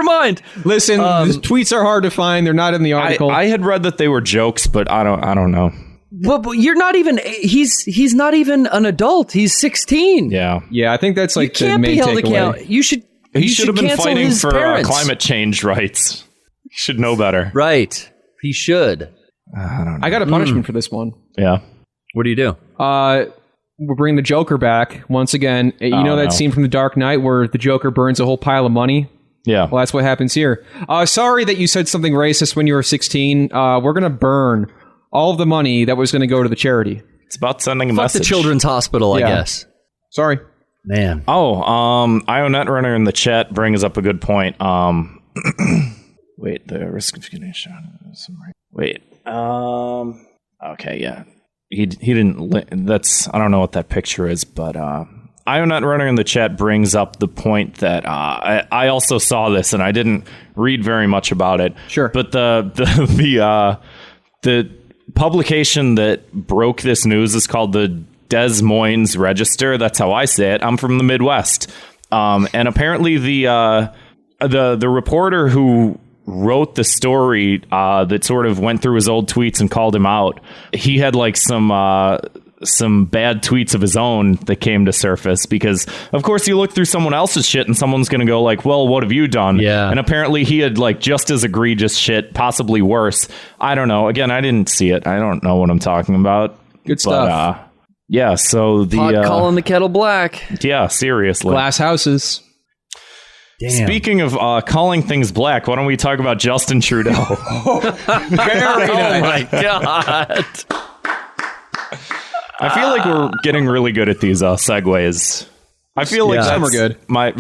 mind. Listen, the tweets are hard to find. They're not in the article. I had read that they were jokes, but I don't know. But you're not even. He's not even an adult. He's 16. Yeah. Yeah, I think that's like you can't the main be held takeaway. accountable. He should have been cancel fighting his for parents. climate change rights. He should know better. Right. He should. I got a punishment for this one. Yeah. What do you do? We're bringing the Joker back once again. You know that scene from The Dark Knight where the Joker burns a whole pile of money? Yeah. Well, that's what happens here. Sorry that you said something racist when you were 16. We're going to burn all of the money that was going to go to the charity. It's about sending a Fuck message. the Children's Hospital, I guess. Sorry. Man. Oh, IoNetrunner in the chat brings up a good point. Wait, the risk of getting shot. Wait. Okay, yeah. He didn't. That's, I don't know what that picture is, but IoNetrunner in the chat brings up the point that I also saw this and I didn't read very much about it. Sure. But the publication that broke this news is called the Des Moines Register. That's how I say it. I'm from the Midwest. And apparently the reporter who wrote the story that sort of went through his old tweets and called him out, he had like some bad tweets of his own that came to surface because, of course, you look through someone else's shit and someone's going to go like, well, what have you done? Yeah. And apparently he had like just as egregious shit, possibly worse. I don't know. Again, I didn't see it. I don't know what I'm talking about. Good stuff. But, yeah, so the... Pot calling the kettle black. Yeah, seriously. Glass houses. Damn. Speaking of calling things black, why don't we talk about Justin Trudeau? Very Oh my God. I feel like we're getting really good at these segues. I feel like some are good. I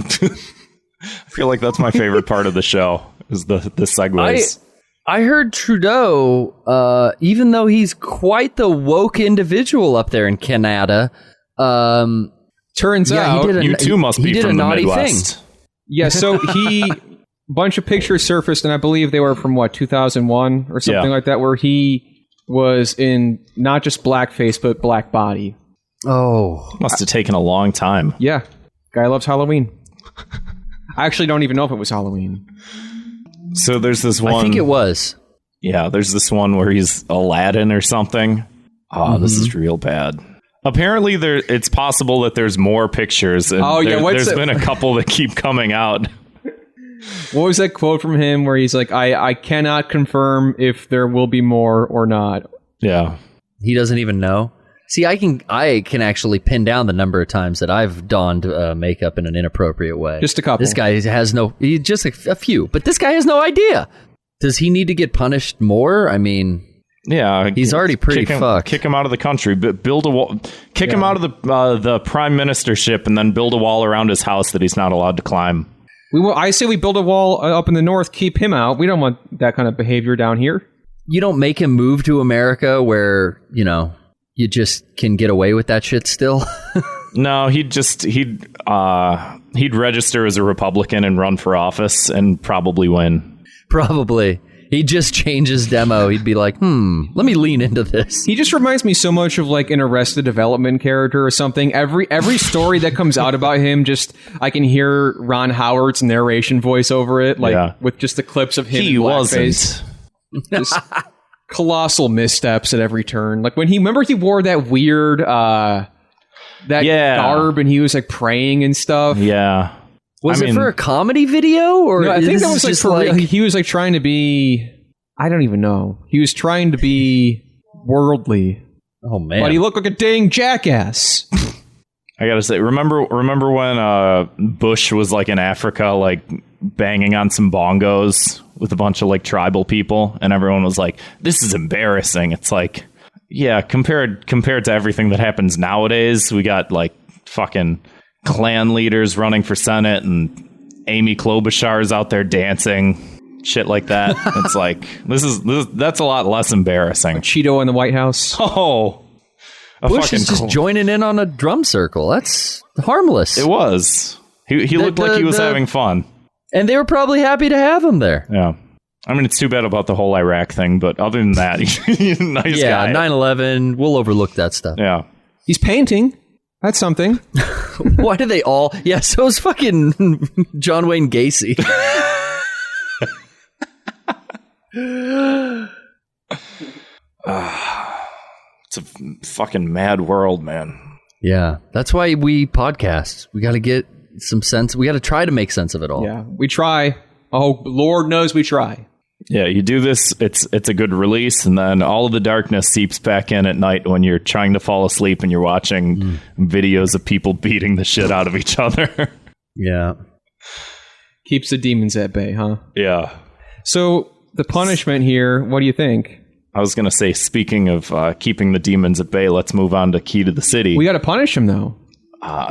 feel like that's my favorite part of the show is the segues. I heard Trudeau, even though he's quite the woke individual up there in Canada, turns out you too must be from the Midwest. Thing. Yeah, so bunch of pictures surfaced, and I believe they were from, 2001 or something like that, where he was in not just blackface, but black body. Oh. Must have taken a long time. Yeah. Guy loves Halloween. I actually don't even know if it was Halloween. So there's this one... I think it was. Yeah, there's this one where he's Aladdin or something. Oh, This is real bad. Apparently, it's possible that there's more pictures. And there's been a couple that keep coming out. What was that quote from him where he's like, I cannot confirm if there will be more or not? Yeah. He doesn't even know. See, I can actually pin down the number of times that I've donned makeup in an inappropriate way. Just a couple. This guy has just a few, but this guy has no idea. Does he need to get punished more? I mean... Yeah, he's already pretty fucked. Kick him out of the country, but build a wall. Kick him out of the prime ministership, and then build a wall around his house that he's not allowed to climb. I say we build a wall up in the north, keep him out. We don't want that kind of behavior down here. You don't make him move to America where you just can get away with that shit still. No, he'd register as a Republican and run for office and probably win. Probably. He'd just change his demo. He'd be like, let me lean into this. He just reminds me so much of like an Arrested Development character or something. Every story that comes out about him, I can hear Ron Howard's narration voice over it, with just the clips of him in blackface. Just colossal missteps at every turn. Like when he wore that weird garb and he was like praying and stuff. Yeah. Was it for a comedy video or? No, I think that was just for real. He was like trying to be. I don't even know. He was trying to be worldly. Oh man! But he looked like a dang jackass. I gotta say, remember when Bush was like in Africa, like banging on some bongos with a bunch of like tribal people, and everyone was like, "This is embarrassing." It's like, yeah, compared to everything that happens nowadays, we got like fucking Klan leaders running for Senate and Amy Klobuchar's out there dancing, shit like that. It's like that's a lot less embarrassing. Cheeto in the White House. Oh, Bush is just joining in on a drum circle. That's harmless. It was. He looked like he was having fun, and they were probably happy to have him there. Yeah. I mean, it's too bad about the whole Iraq thing, but other than that, he's a nice guy. 9/11. We'll overlook that stuff. Yeah. He's painting. That's something. Why do they all? Yeah, so is fucking John Wayne Gacy. It's It's a fucking mad world, man. Yeah, that's why we podcast. We got to get some sense. We got to try to make sense of it all. Yeah, we try. Oh, Lord knows we try. Yeah, you do this, it's a good release, and then all of the darkness seeps back in at night when you're trying to fall asleep and you're watching videos of people beating the shit out of each other. Yeah. Keeps the demons at bay, huh? Yeah. So, the punishment here, what do you think? I was going to say, speaking of keeping the demons at bay, let's move on to Key to the City. We got to punish him, though.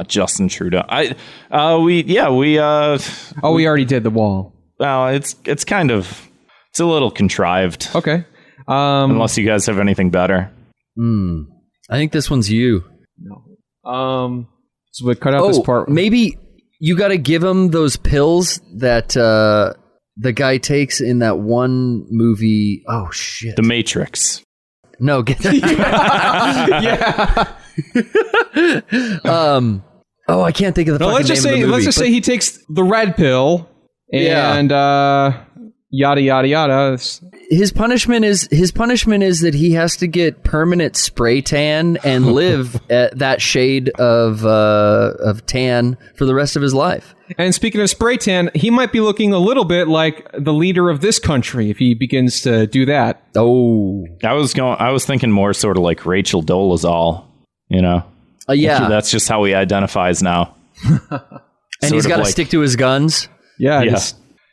Justin Trudeau. We already did the wall. Well, it's kind of... It's a little contrived. Okay. Unless you guys have anything better. I think this one's you. No. So we cut out this part. Maybe you got to give him those pills that the guy takes in that one movie. Oh, shit. The Matrix. No, get that. Yeah. I can't think of the fucking name of the movie. Let's just say he takes the red pill and yada yada yada. His punishment is that he has to get permanent spray tan and live at that shade of tan for the rest of his life. And speaking of spray tan, he might be looking a little bit like the leader of this country if he begins to do that. Oh, I was thinking more sort of like Rachel Dolezal, you know. Yeah, that's just how he identifies now. And he's got to stick to his guns. Yeah.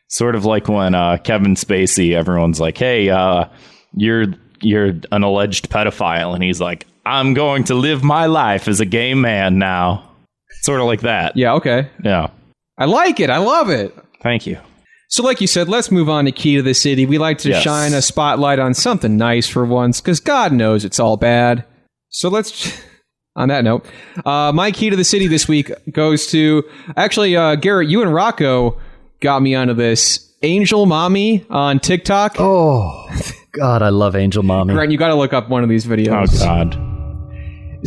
Sort of like when Kevin Spacey, everyone's like, "Hey, you're an alleged pedophile," and he's like, "I'm going to live my life as a gay man now." Sort of like that. Yeah. Okay. Yeah. I like it. I love it. Thank you. So, like you said, let's move on to Key to the City. We like to shine a spotlight on something nice for once, because God knows it's all bad. So let's. On that note, my Key to the City this week goes to actually Garrett. You and Rocco got me onto this Angel Mommy on TikTok. Oh, God, I love Angel Mommy. Grant, you got to look up one of these videos. Oh, God.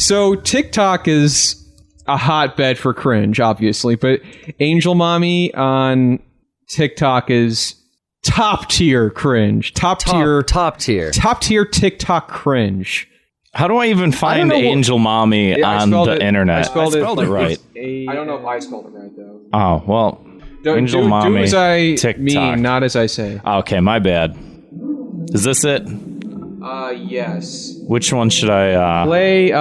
So TikTok is a hotbed for cringe, obviously, but Angel Mommy on TikTok is top tier cringe. Top tier TikTok cringe. How do I even find Angel Mommy on the internet? I spelled it right. I don't know if I spelled it right, though. Oh, well... Angel do Mommy, as I TikTok. mean, not as I say. Okay, my bad. Is this it? Yes. Which one should I play?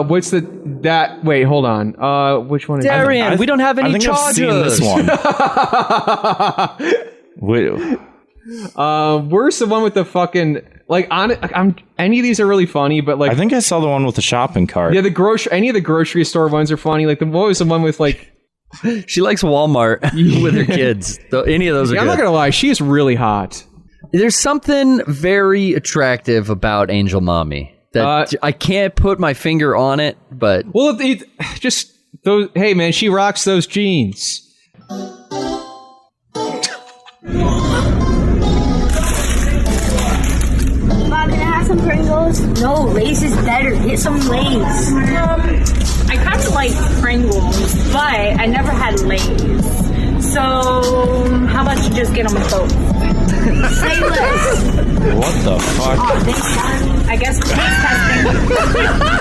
What's wait, hold on. Which one is Darian, we don't have any charges. I've seen this one. Wait. Where's the one with the fucking any of these are really funny, but like I think I saw the one with the shopping cart. Yeah, any of the grocery store ones are funny. Like what was the one with like she likes Walmart with her kids. Any of those are good. I'm not gonna lie, she is really hot. There's something very attractive about Angel Mommy that I can't put my finger on it, but it just those. Hey man, she rocks those jeans. Mom, can I have some Pringles? No, Lay's is better. Get some Lay's. I kind of like Pringles, but I never had Lay's. So, how about you just get them both? Say less. What the fuck? Oh, thanks, God. I guess taste testing.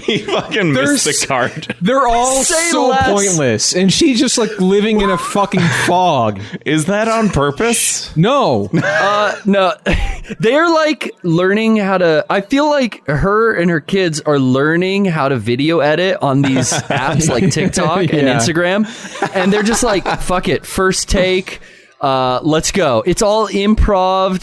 He fucking missed the cart. They're all so pointless, and she's just like living in a fucking fog. Is that on purpose? No. No. They're like learning how to. I feel like her and her kids are learning how to video edit on these apps like TikTok and Instagram, and they're just like, fuck it, first take. Let's go. It's all improv.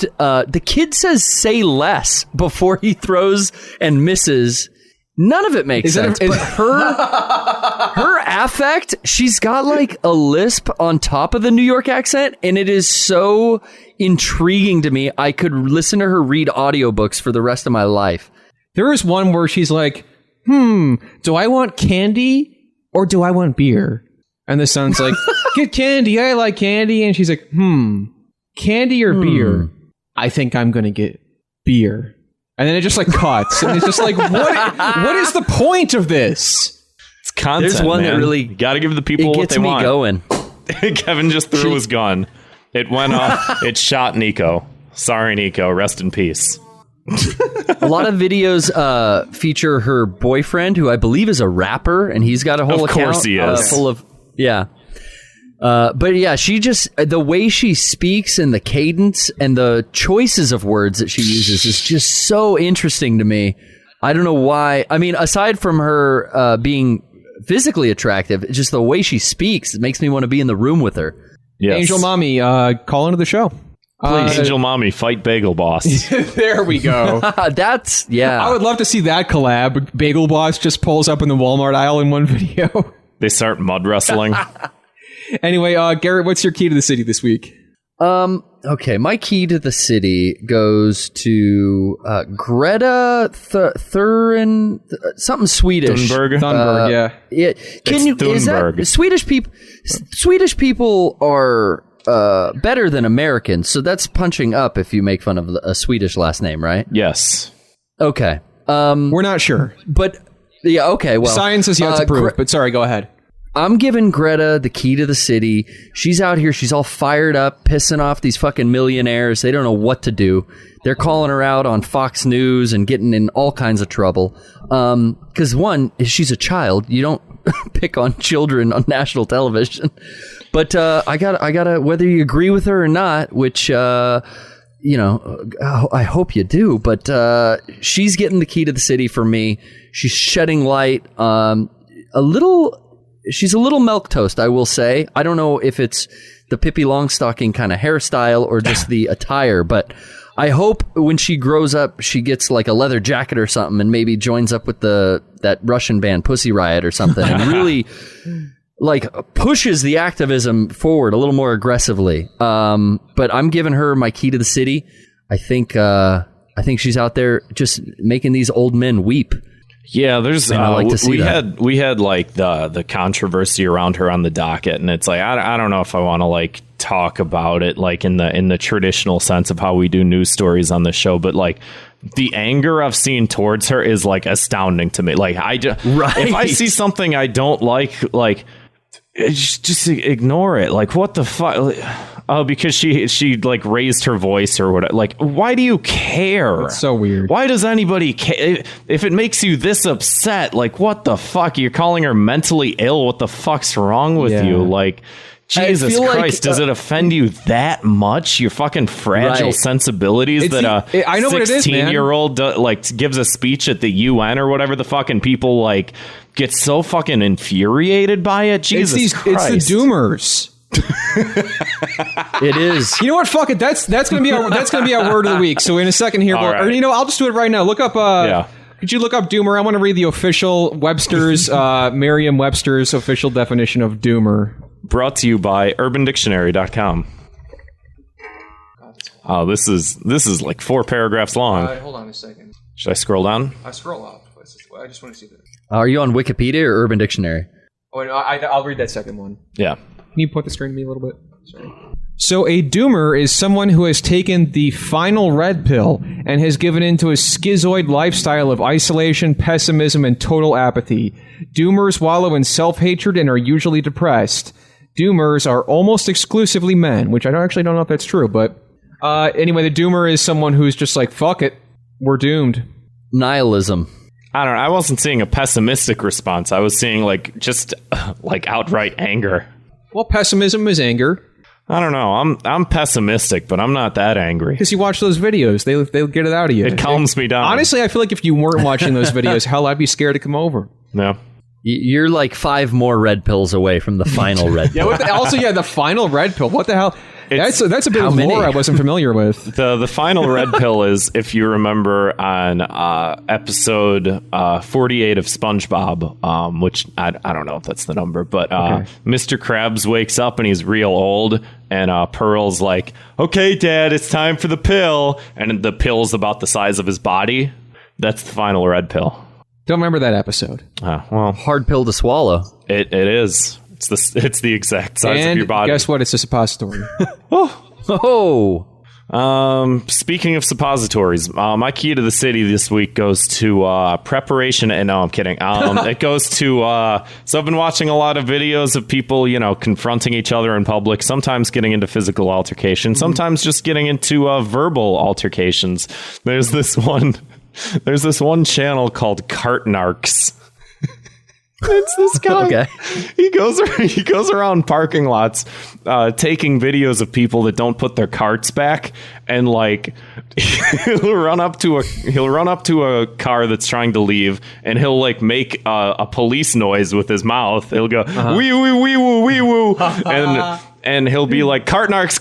The kid says "say less" before he throws and misses. None of it makes sense. But her affect, she's got like a lisp on top of the New York accent, and it is so intriguing to me. I could listen to her read audiobooks for the rest of my life. There is one where she's like, do I want candy or do I want beer? And the son's like, get candy. I like candy. And she's like, candy or beer? I think I'm going to get beer. And then it just like cuts. And it's just like, what is the point of this? It's content, There's one man. that really... You gotta give the people what they want. It gets me going. Kevin just threw his gun. It went off. It shot Nico. Sorry, Nico. Rest in peace. A lot of videos feature her boyfriend, who I believe is a rapper, and he's got a whole account course he is. full of but yeah, she just the way she speaks and the cadence and the choices of words that she uses is just so interesting to me. I don't know why. I mean, aside from her being physically attractive, just the way she speaks, it makes me want to be in the room with her. Yes. Angel Mommy, call into the show. Please. Angel Mommy, fight Bagel Boss. There we go. That's, yeah. I would love to see that collab. Bagel Boss just pulls up in the Walmart aisle in one video. They start mud wrestling. Anyway, Garrett, what's your key to the city this week? Okay, my key to the city goes to Greta Thunberg, something Swedish. Thunberg, yeah. Is that Swedish people are better than Americans, so that's punching up if you make fun of a Swedish last name, right? Yes. Okay. We're not sure. But, yeah, okay, well. Science is yet to prove, but sorry, go ahead. I'm giving Greta the key to the city. She's out here. She's all fired up, pissing off these fucking millionaires. They don't know what to do. They're calling her out on Fox News and getting in all kinds of trouble. Because one, she's a child. You don't pick on children on national television. But I gotta, whether you agree with her or not, which, I hope you do. But she's getting the key to the city for me. She's shedding light. She's a little milquetoast, I will say. I don't know if it's the Pippi Longstocking kind of hairstyle or just the attire, but I hope when she grows up, she gets like a leather jacket or something and maybe joins up with that Russian band Pussy Riot or something and really like pushes the activism forward a little more aggressively. But I'm giving her my key to the city. I think she's out there just making these old men weep. Yeah, there's like to see we had like the controversy around her on the docket, and it's like I don't know if I want to like talk about it like in the traditional sense of how we do news stories on the show, but like the anger I've seen towards her is like astounding to me. Like if I see something I don't like just ignore it. Like what the fuck? Oh, because she like raised her voice or whatever. Like, why do you care? It's so weird. Why does anybody care? If it makes you this upset, like, what the fuck? You're calling her mentally ill. What the fuck's wrong with you? Like, Jesus Christ, does it offend you that much? Your fucking fragile sensibilities that I know 16-year-old like gives a speech at the UN or whatever the fucking people like get so fucking infuriated by it. Jesus Christ. It's the doomers. It is. You know what? Fuck it. That's gonna be our word of the week. So in a second here, I'll just do it right now. Look up. Could you look up doomer? I want to read the official Webster's Merriam-Webster's official definition of doomer. Brought to you by UrbanDictionary.com. Oh, this is like 4 paragraphs long. Hold on a second. Should I scroll down? I scroll up. I just want to see that. Are you on Wikipedia or Urban Dictionary? Oh, no, I'll read that second one. Yeah. Can you put the screen to me a little bit? Sorry. So a doomer is someone who has taken the final red pill and has given into a schizoid lifestyle of isolation, pessimism, and total apathy. Doomers wallow in self-hatred and are usually depressed. Doomers are almost exclusively men, which I don't know if that's true, but anyway, the doomer is someone who's just like, fuck it, we're doomed. Nihilism. I don't know. I wasn't seeing a pessimistic response. I was seeing like just like outright anger. Well, pessimism is anger. I don't know. I'm pessimistic, but I'm not that angry. Because you watch those videos, they'll get it out of you. It calms me down. Honestly, I feel like if you weren't watching those videos, hell, I'd be scared to come over. No. You're like 5 more red pills away from the final red pill. The final red pill. What the hell? That's a bit of lore I wasn't familiar with. The final red pill is, if you remember, on episode 48 of SpongeBob, which I don't know if that's the number, but Mr. Krabs wakes up and he's real old, and Pearl's like, "Okay, Dad, it's time for the pill," and the pill's about the size of his body. That's the final red pill. Don't remember that episode. Well, hard pill to swallow. It is. It's the exact size of your body. Guess what? It's a suppository. Oh. Speaking of suppositories, my key to the city this week goes to preparation. And no, I'm kidding. It goes to so I've been watching a lot of videos of people, confronting each other in public, sometimes getting into physical altercations, sometimes just getting into verbal altercations. There's this one channel called Cartnarks. It's this guy. Okay. He goes around parking lots, taking videos of people that don't put their carts back, and he'll run up to a car that's trying to leave, and he'll make a police noise with his mouth. He'll go wee wee wee woo wee woo, and he'll be like, Cartnarks,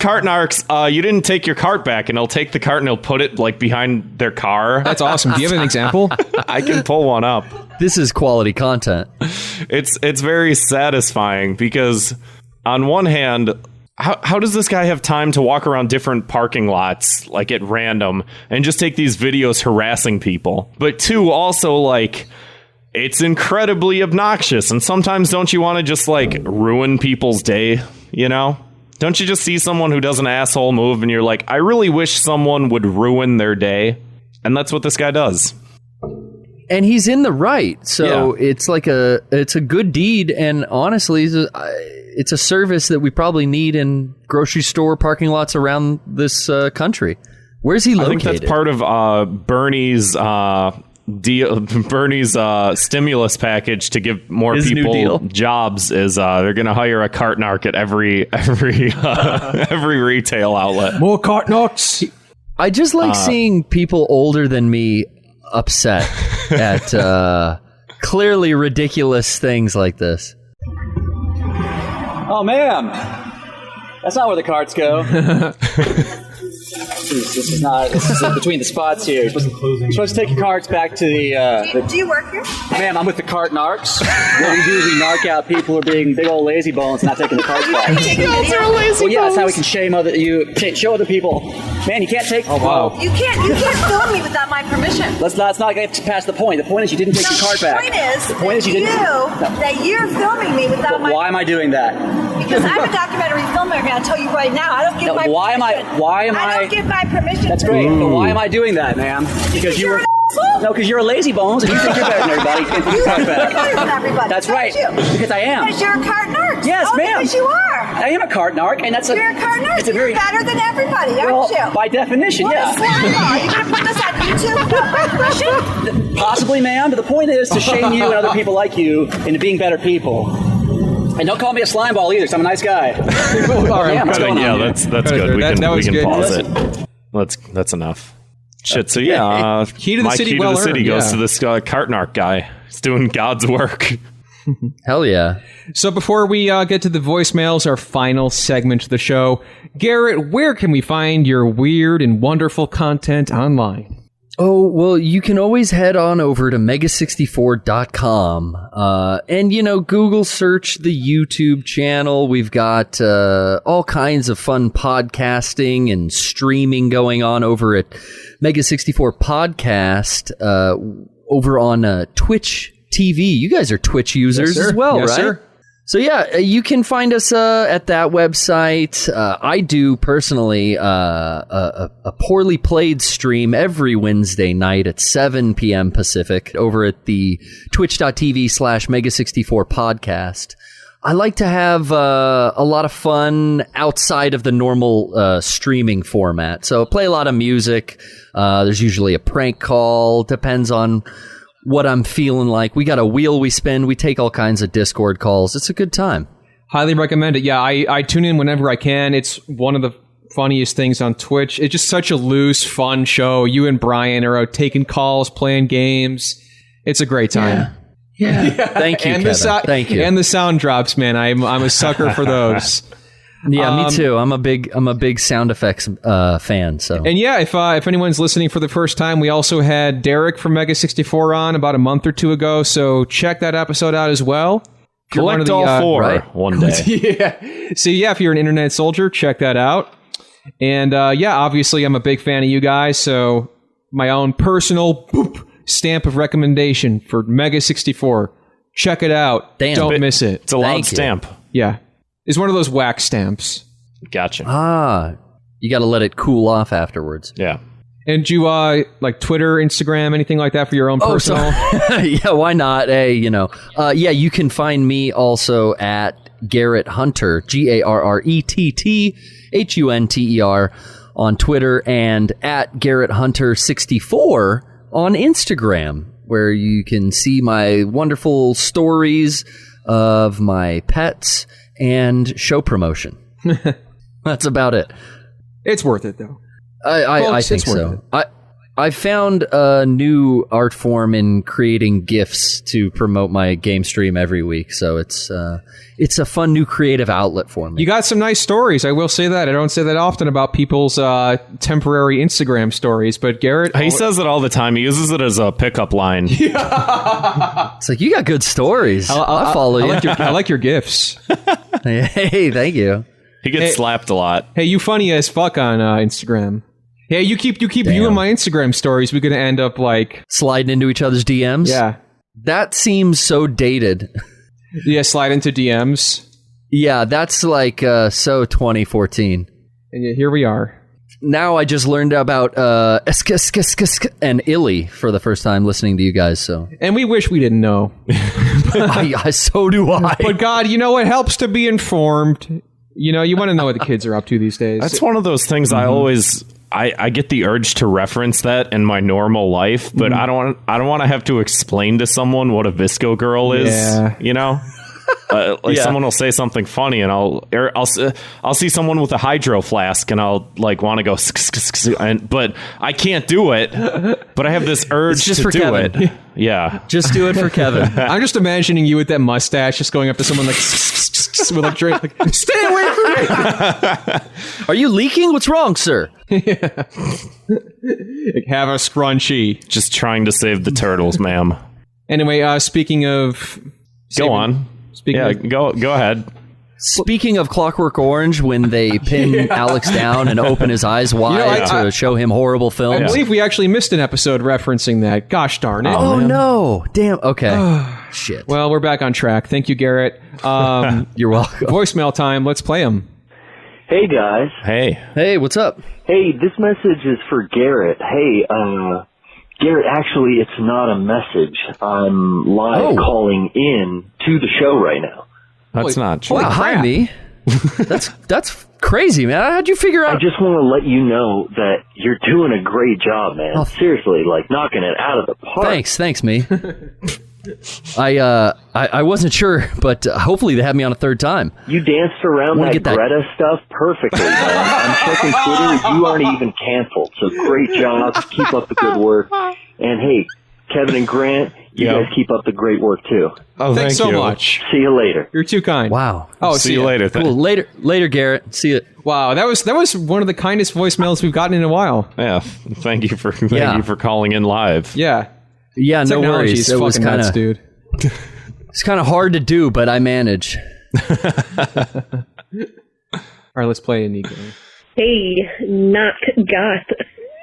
you didn't take your cart back, and he'll take the cart and he'll put it behind their car. That's awesome. Do you have an example? I can pull one up. This is quality content. It's very satisfying because on one hand, how does this guy have time to walk around different parking lots at random and just take these videos harassing people? But two, also it's incredibly obnoxious, and sometimes don't you want to just ruin people's day, Don't you just see someone who does an asshole move and you're like, I really wish someone would ruin their day? And that's what this guy does. And he's in the right, so yeah. It's a good deed, and honestly, it's a service that we probably need in grocery store parking lots around this country. Where's he located? I think that's part of Bernie's stimulus package to give more His people jobs. Is they're going to hire a cartnark at every retail outlet. More cartnarks. I just like seeing people older than me upset at clearly ridiculous things like this. Oh, ma'am. That's not where the carts go. This is between the spots here. You're supposed to take your carts back to the... Do you work here? Ma'am, I'm with the cart narcs. What we do is we narc out people who are being big old lazy bones and not taking the carts back. Well, yeah, that's how we can show other people. Man, you can't take... Oh, wow. You can't film me without my permission. Let's not get past the point. The point is you didn't take your cart back. The point is you didn't... that you're filming me without my... Why am I doing that? Because I'm a documentary filmmaker, and I'll tell you right now, I don't give my permission. I don't give my permission. That's great, but why am I doing that, ma'am? Because you were... No, because you're a lazy bones and you think you're better than everybody. You can't take your cart back. Better than everybody. That's right. Because I am. Because you're a cart narc. Yes, ma'am. Because you are. I am a cart narc, and you're a cart narc. You're better than everybody, aren't you? By definition, yeah. Are you going to put this on YouTube without my permission? Possibly, ma'am, but the point is to shame you and other people like you into being better people. And don't call me a slime ball either, 'cause I'm a nice guy. All right, that's good. We can pause it. That's enough. Shit. So yeah, key to the city. Key to the city goes to this cartnark guy. He's doing God's work. Hell yeah. So before we get to the voicemails, our final segment of the show, Garrett, where can we find your weird and wonderful content online? Oh, well, you can always head on over to Mega64.com and, Google search the YouTube channel. We've got all kinds of fun podcasting and streaming going on over at Mega64 Podcast over on Twitch TV. You guys are Twitch users as well, right? Sir. So yeah, you can find us at that website. I do personally a poorly played stream every Wednesday night at 7 p.m. Pacific over at the twitch.tv/Mega64 podcast. I like to have a lot of fun outside of the normal streaming format. So play a lot of music. There's usually a prank call. Depends on what I'm feeling like. We got a wheel we spin. We take all kinds of Discord calls. It's a good time. Highly recommend it. Yeah, I tune in whenever I can. It's one of the funniest things on Twitch. It's just such a loose, fun show. You and Brian are out taking calls, playing games. It's a great time. Yeah. Thank you, Kevin. Thank you. And the sound drops, man. I'm a sucker for those. Yeah, me too. I'm a big sound effects fan. So, and yeah, if anyone's listening for the first time, we also had Derek from Mega64 on about a month or two ago. So check that episode out as well. Collect all four one day. Yeah. So yeah, if you're an internet soldier, check that out. And yeah, obviously, I'm a big fan of you guys. So my own personal stamp of recommendation for Mega64. Check it out. Damn. Don't miss it. It's a loud stamp. Yeah. It's one of those wax stamps. Gotcha. Ah. You got to let it cool off afterwards. Yeah. And do you like Twitter, Instagram, anything like that for your own personal? Yeah, why not? Hey, you can find me also at Garrett Hunter, GarrettHunter on Twitter, and at Garrett Hunter 64 on Instagram, where you can see my wonderful stories of my pets and show promotion. That's about it. It's worth it, though. I think so. I found a new art form in creating GIFs to promote my game stream every week, so it's a fun new creative outlet for me. You got some nice stories, I will say that. I don't say that often about people's temporary Instagram stories, but Garrett... He says it all the time. He uses it as a pickup line. It's like, you got good stories. I'll follow you. I like your GIFs. Hey, thank you. He gets slapped a lot. Hey, you funny as fuck on Instagram. Hey, you keep viewing my Instagram stories. We're going to end up like... sliding into each other's DMs? Yeah. That seems so dated. Yeah, slide into DMs. Yeah, that's like so 2014. And yeah, here we are. Now I just learned about and illy for the first time listening to you guys. So, and we wish we didn't know. So do I. But God, you know, it helps to be informed. You know, you want to know what the kids are up to these days. That's one of those things I always... I get the urge to reference that in my normal life, but I don't want to have to explain to someone what a Visco girl is. Yeah. You know, someone will say something funny, and I'll see someone with a hydro flask, and I'll like want to go, but I can't do it. But I have this urge to do Kevin. it. Yeah, just do it for Kevin. I'm just imagining you with that mustache, just going up to someone like. With like drink, like, stay away from me. Are you leaking? What's wrong, sir? Like, have a scrunchie. Just trying to save the turtles, ma'am. Anyway, speaking of, go ahead. Speaking of Clockwork Orange, when they pin Alex down and open his eyes wide to show him horrible films. I believe we actually missed an episode referencing that. Gosh darn it. Oh, no. Damn. Okay. Shit. Well, we're back on track. Thank you, Garrett. You're welcome. Voicemail time. Let's play them. Hey, guys. Hey, what's up? Hey, this message is for Garrett. Hey, Garrett, actually, it's not a message. I'm live calling in to the show right now. That's not true. Wow, hi, me. That's crazy, man. How'd you figure out? I just want to let you know that you're doing a great job, man. Oh. Seriously, like knocking it out of the park. Thanks, me. I wasn't sure, but hopefully they have me on a third time. You danced around that Greta stuff perfectly, man. I'm checking Twitter. You aren't even canceled, so great job. Keep up the good work. And hey, Kevin and Grant, you guys keep up the great work too. Oh, thanks so much. See you later. You're too kind. Wow. Oh, see you later. Cool. Later, Garrett. See you. Wow, that was one of the kindest voicemails we've gotten in a while. Yeah, thank you for calling in live. Yeah. Yeah, no worries. It was kind of, dude. It's kind of hard to do, but I manage. All right, let's play Nico. Hey, not goth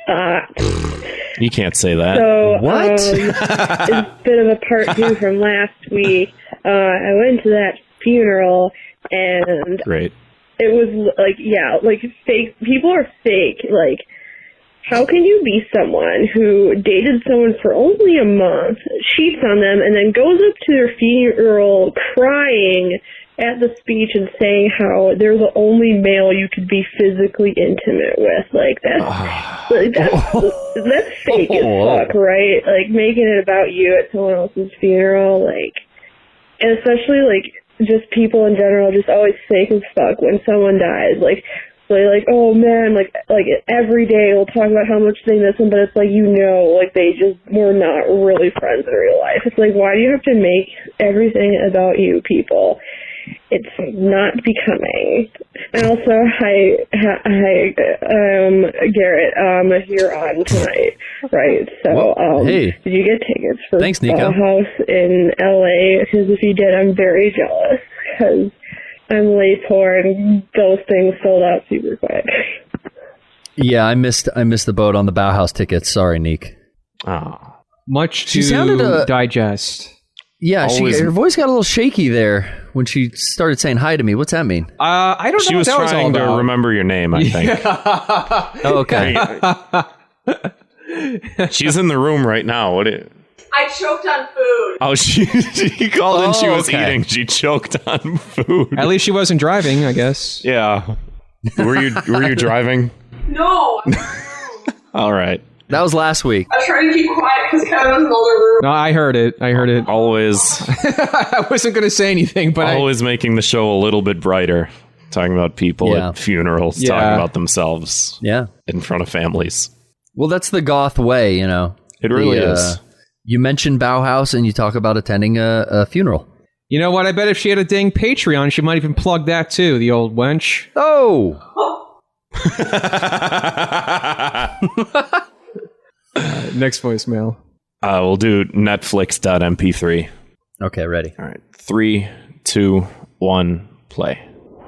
thought. You can't say that. So, what? It's a bit of a part 2 from last week. I went to that funeral, and great. It was like fake. People are fake. Like, how can you be someone who dated someone for only a month, cheats on them, and then goes up to their funeral crying at the speech and saying how they're the only male you could be physically intimate with? Like, that's fake as fuck, right? Like, making it about you at someone else's funeral, like, and especially, like, just people in general just always fake as fuck when someone dies. Like, like, oh man, like every day we'll talk about how much they miss them, but it's like, like they just were not really friends in real life. It's like, why do you have to make everything about you people? It's not becoming. And also, hi, Garrett, you're on tonight, right? So, hey. Did you get tickets for Thanks, Nico. House in LA? Because if you did, I'm very jealous, because I'm late for, and those things sold out super quick. Yeah, I missed the boat on the Bauhaus tickets. Sorry, Neek. Much to digest. Yeah, her voice got a little shaky there when she started saying hi to me. What's that mean? I don't know. She was trying to remember your name, I think. Oh, okay. She's in the room right now. I choked on food. Oh, she called and she was eating. She choked on food. At least she wasn't driving, I guess. Yeah. Were you driving? No. All right. That was last week. I was trying to keep quiet because Kevin was in the other room. No, I heard it. Always. I wasn't going to say anything, but always making the show a little bit brighter. Talking about people at funerals, talking about themselves. Yeah. In front of families. Well, that's the goth way, you know. It really is. You mention Bauhaus and you talk about attending a funeral. You know what? I bet if she had a dang Patreon, she might even plug that too, the old wench. Oh! Next voicemail. We'll do Netflix.mp3. Okay, ready. All right. 3, 2, 1, play.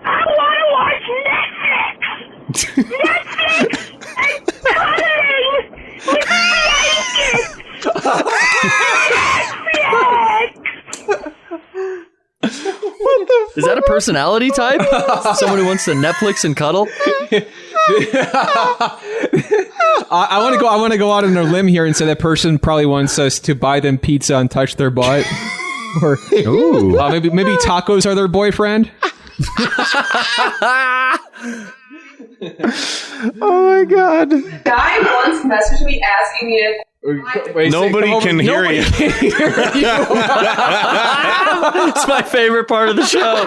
I want to watch Netflix! Netflix and coloring with blankets! Is that a personality type? Someone who wants to Netflix and cuddle? I want to go out on a limb here and say that person probably wants us to buy them pizza and touch their butt. Or maybe tacos are their boyfriend. Oh my god. Guy once messaged me asking me if Nobody can hear you. It's my favorite part of the show.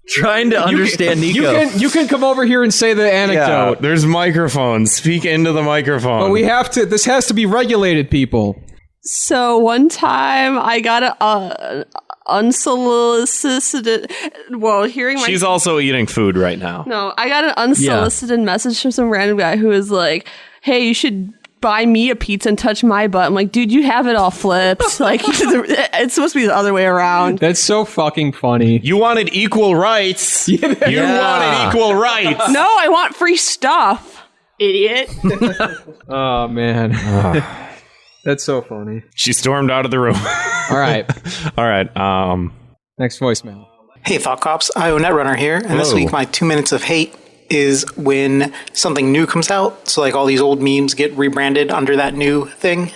Trying to understand Nico. You can come over here and say the anecdote. Yeah, there's microphones. Speak into the microphone. But we have to. This has to be regulated, people. So one time I got a unsolicited. Well, hearing my. She's also eating food right now. No, I got an unsolicited message from some random guy who was like, "Hey, you should buy me a pizza and touch my butt." I'm like, dude, you have it all flipped. Like, it's supposed to be the other way around. That's so fucking funny. You wanted equal rights. You wanted equal rights. No, I want free stuff, idiot. Oh, man. That's so funny. She stormed out of the room. All right. Next voicemail. Hey, Thought Cops. IO here. And this week, my 2 minutes of hate is when something new comes out. So like all these old memes get rebranded under that new thing.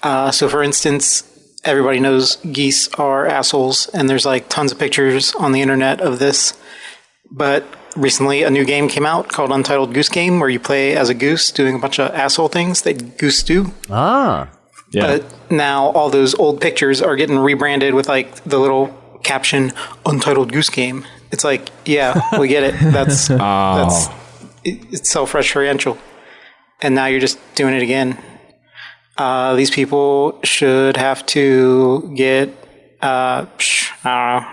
So for instance, everybody knows geese are assholes, and there's like tons of pictures on the internet of this. But recently a new game came out called Untitled Goose Game, where you play as a goose doing a bunch of asshole things that goose do. Ah. Yeah. But now all those old pictures are getting rebranded with like the little caption Untitled Goose Game. It's like, yeah, we get it. It's self-referential. And now you're just doing it again. These people should have to get,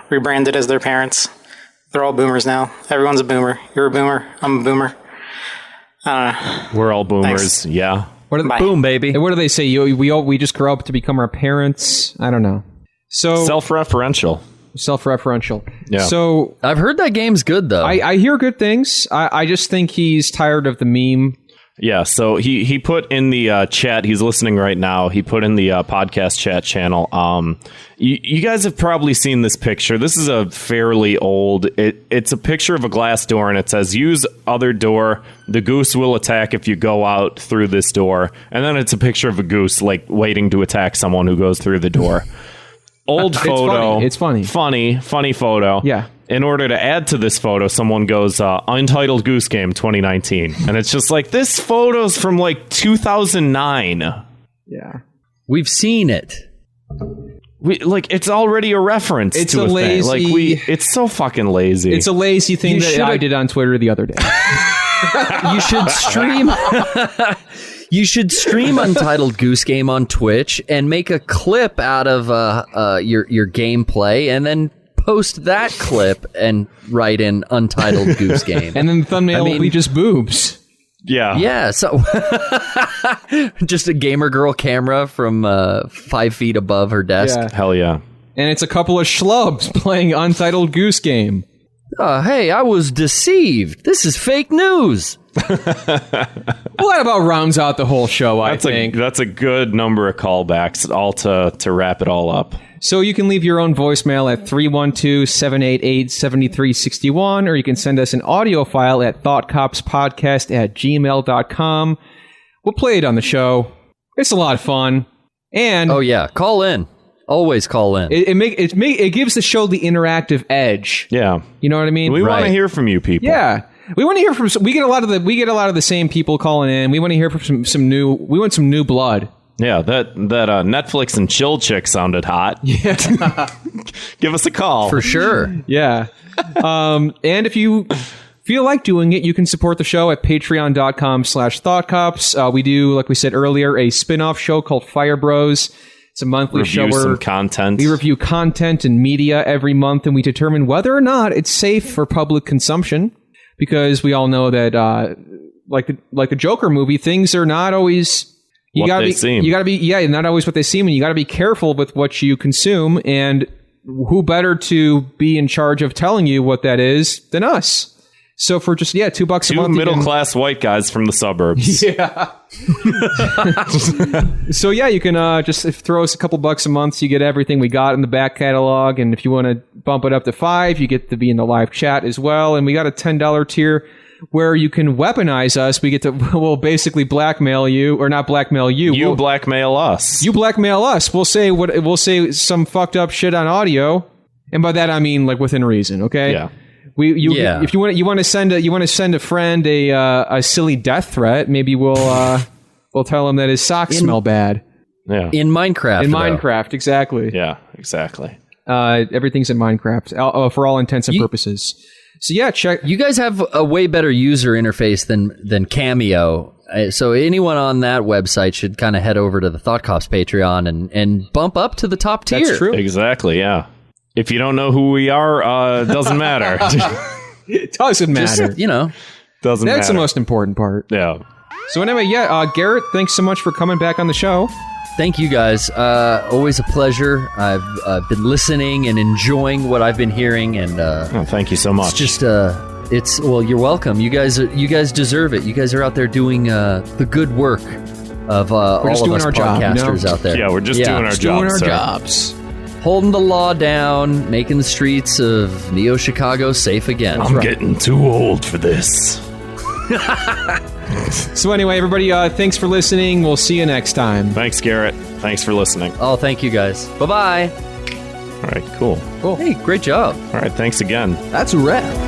rebranded as their parents. They're all boomers now. Everyone's a boomer. You're a boomer. I'm a boomer. I don't know. We're all boomers. Thanks. Yeah. Boom, baby. What do they say? We just grow up to become our parents? I don't know. So self-referential. Yeah. So I've heard that game's good though. I hear good things. I just think he's tired of the meme. Yeah. So he put in the chat. He's listening right now. He put in the podcast chat channel. You guys have probably seen this picture. This is a fairly old. It's a picture of a glass door, and it says "Use other door. The goose will attack if you go out through this door." And then it's a picture of a goose like waiting to attack someone who goes through the door. Old photo. It's funny. Funny photo. Yeah. In order to add to this photo, someone goes, Untitled Goose Game 2019. And it's just like, this photo's from like 2009. Yeah. We've seen it. It's already a reference it's to a lazy thing. It's so fucking lazy. It's a lazy thing that I did on Twitter the other day. You should stream... You should stream Untitled Goose Game on Twitch and make a clip out of your gameplay, and then post that clip and write in Untitled Goose Game. And then the thumbnail will be just boobs. Yeah. Yeah, so just a gamer girl camera from 5 feet above her desk. Yeah. Hell yeah. And it's a couple of schlubs playing Untitled Goose Game. Hey, I was deceived. This is fake news. Well, that about rounds out the whole show, I think. That's a good number of callbacks, all to wrap it all up. So you can leave your own voicemail at 312-788-7361, or you can send us an audio file at thoughtcopspodcast@gmail.com. We'll play it on the show. It's a lot of fun. And oh yeah, call in. Always call in. It gives the show the interactive edge. Yeah. You know what I mean? We want to hear from you people. Yeah. We want to hear from we get a lot of the same people calling in. We want to hear from some new blood. Yeah, that Netflix and chill chick sounded hot. Yeah. Give us a call. For sure. Yeah. And if you feel like doing it, you can support the show at patreon.com/thoughtcops. We do, like we said earlier, a spin-off show called Fire Bros. It's a monthly show where some content. We review content and media every month, and we determine whether or not it's safe for public consumption. Because we all know that, like the Joker movie, things are not always not always what they seem, and you got to be careful with what you consume. And who better to be in charge of telling you what that is than us? So for just $2 a month, two middle-class white guys from the suburbs. Yeah. So you can just throw us a couple bucks a month, so you get everything we got in the back catalog. And if you want to bump it up to $5, you get to be in the live chat as well. And we got a $10 tier where you can weaponize us. We get to basically blackmail you, or not blackmail you. You blackmail us. You blackmail us. We'll say some fucked up shit on audio, and by that I mean like within reason. Okay. Yeah. If you want to send a friend a silly death threat, maybe we'll tell him that his socks smell bad. Yeah. In Minecraft. Minecraft, exactly. Yeah, exactly. Everything's in Minecraft for all intents and purposes. So check. You guys have a way better user interface than Cameo. So anyone on that website should kind of head over to the Thought Cops Patreon and bump up to the top tier. That's true. Exactly. Yeah. If you don't know who we are, it doesn't matter. It doesn't matter. Just, doesn't matter. That's the most important part. Yeah. So anyway, Garrett, thanks so much for coming back on the show. Thank you guys. Always a pleasure. I've been listening and enjoying what I've been hearing, and thank you so much. It's just you're welcome. You guys deserve it. You guys are out there doing the good work of all of us podcasters out there. Yeah, we're just doing our jobs. Holding the law down, making the streets of Neo Chicago safe again. I'm getting too old for this. So anyway, everybody, thanks for listening. We'll see you next time. Thanks, Garrett. Thanks for listening. Oh, thank you guys. Bye-bye. All right, cool. Hey, great job. All right, thanks again. That's a wrap.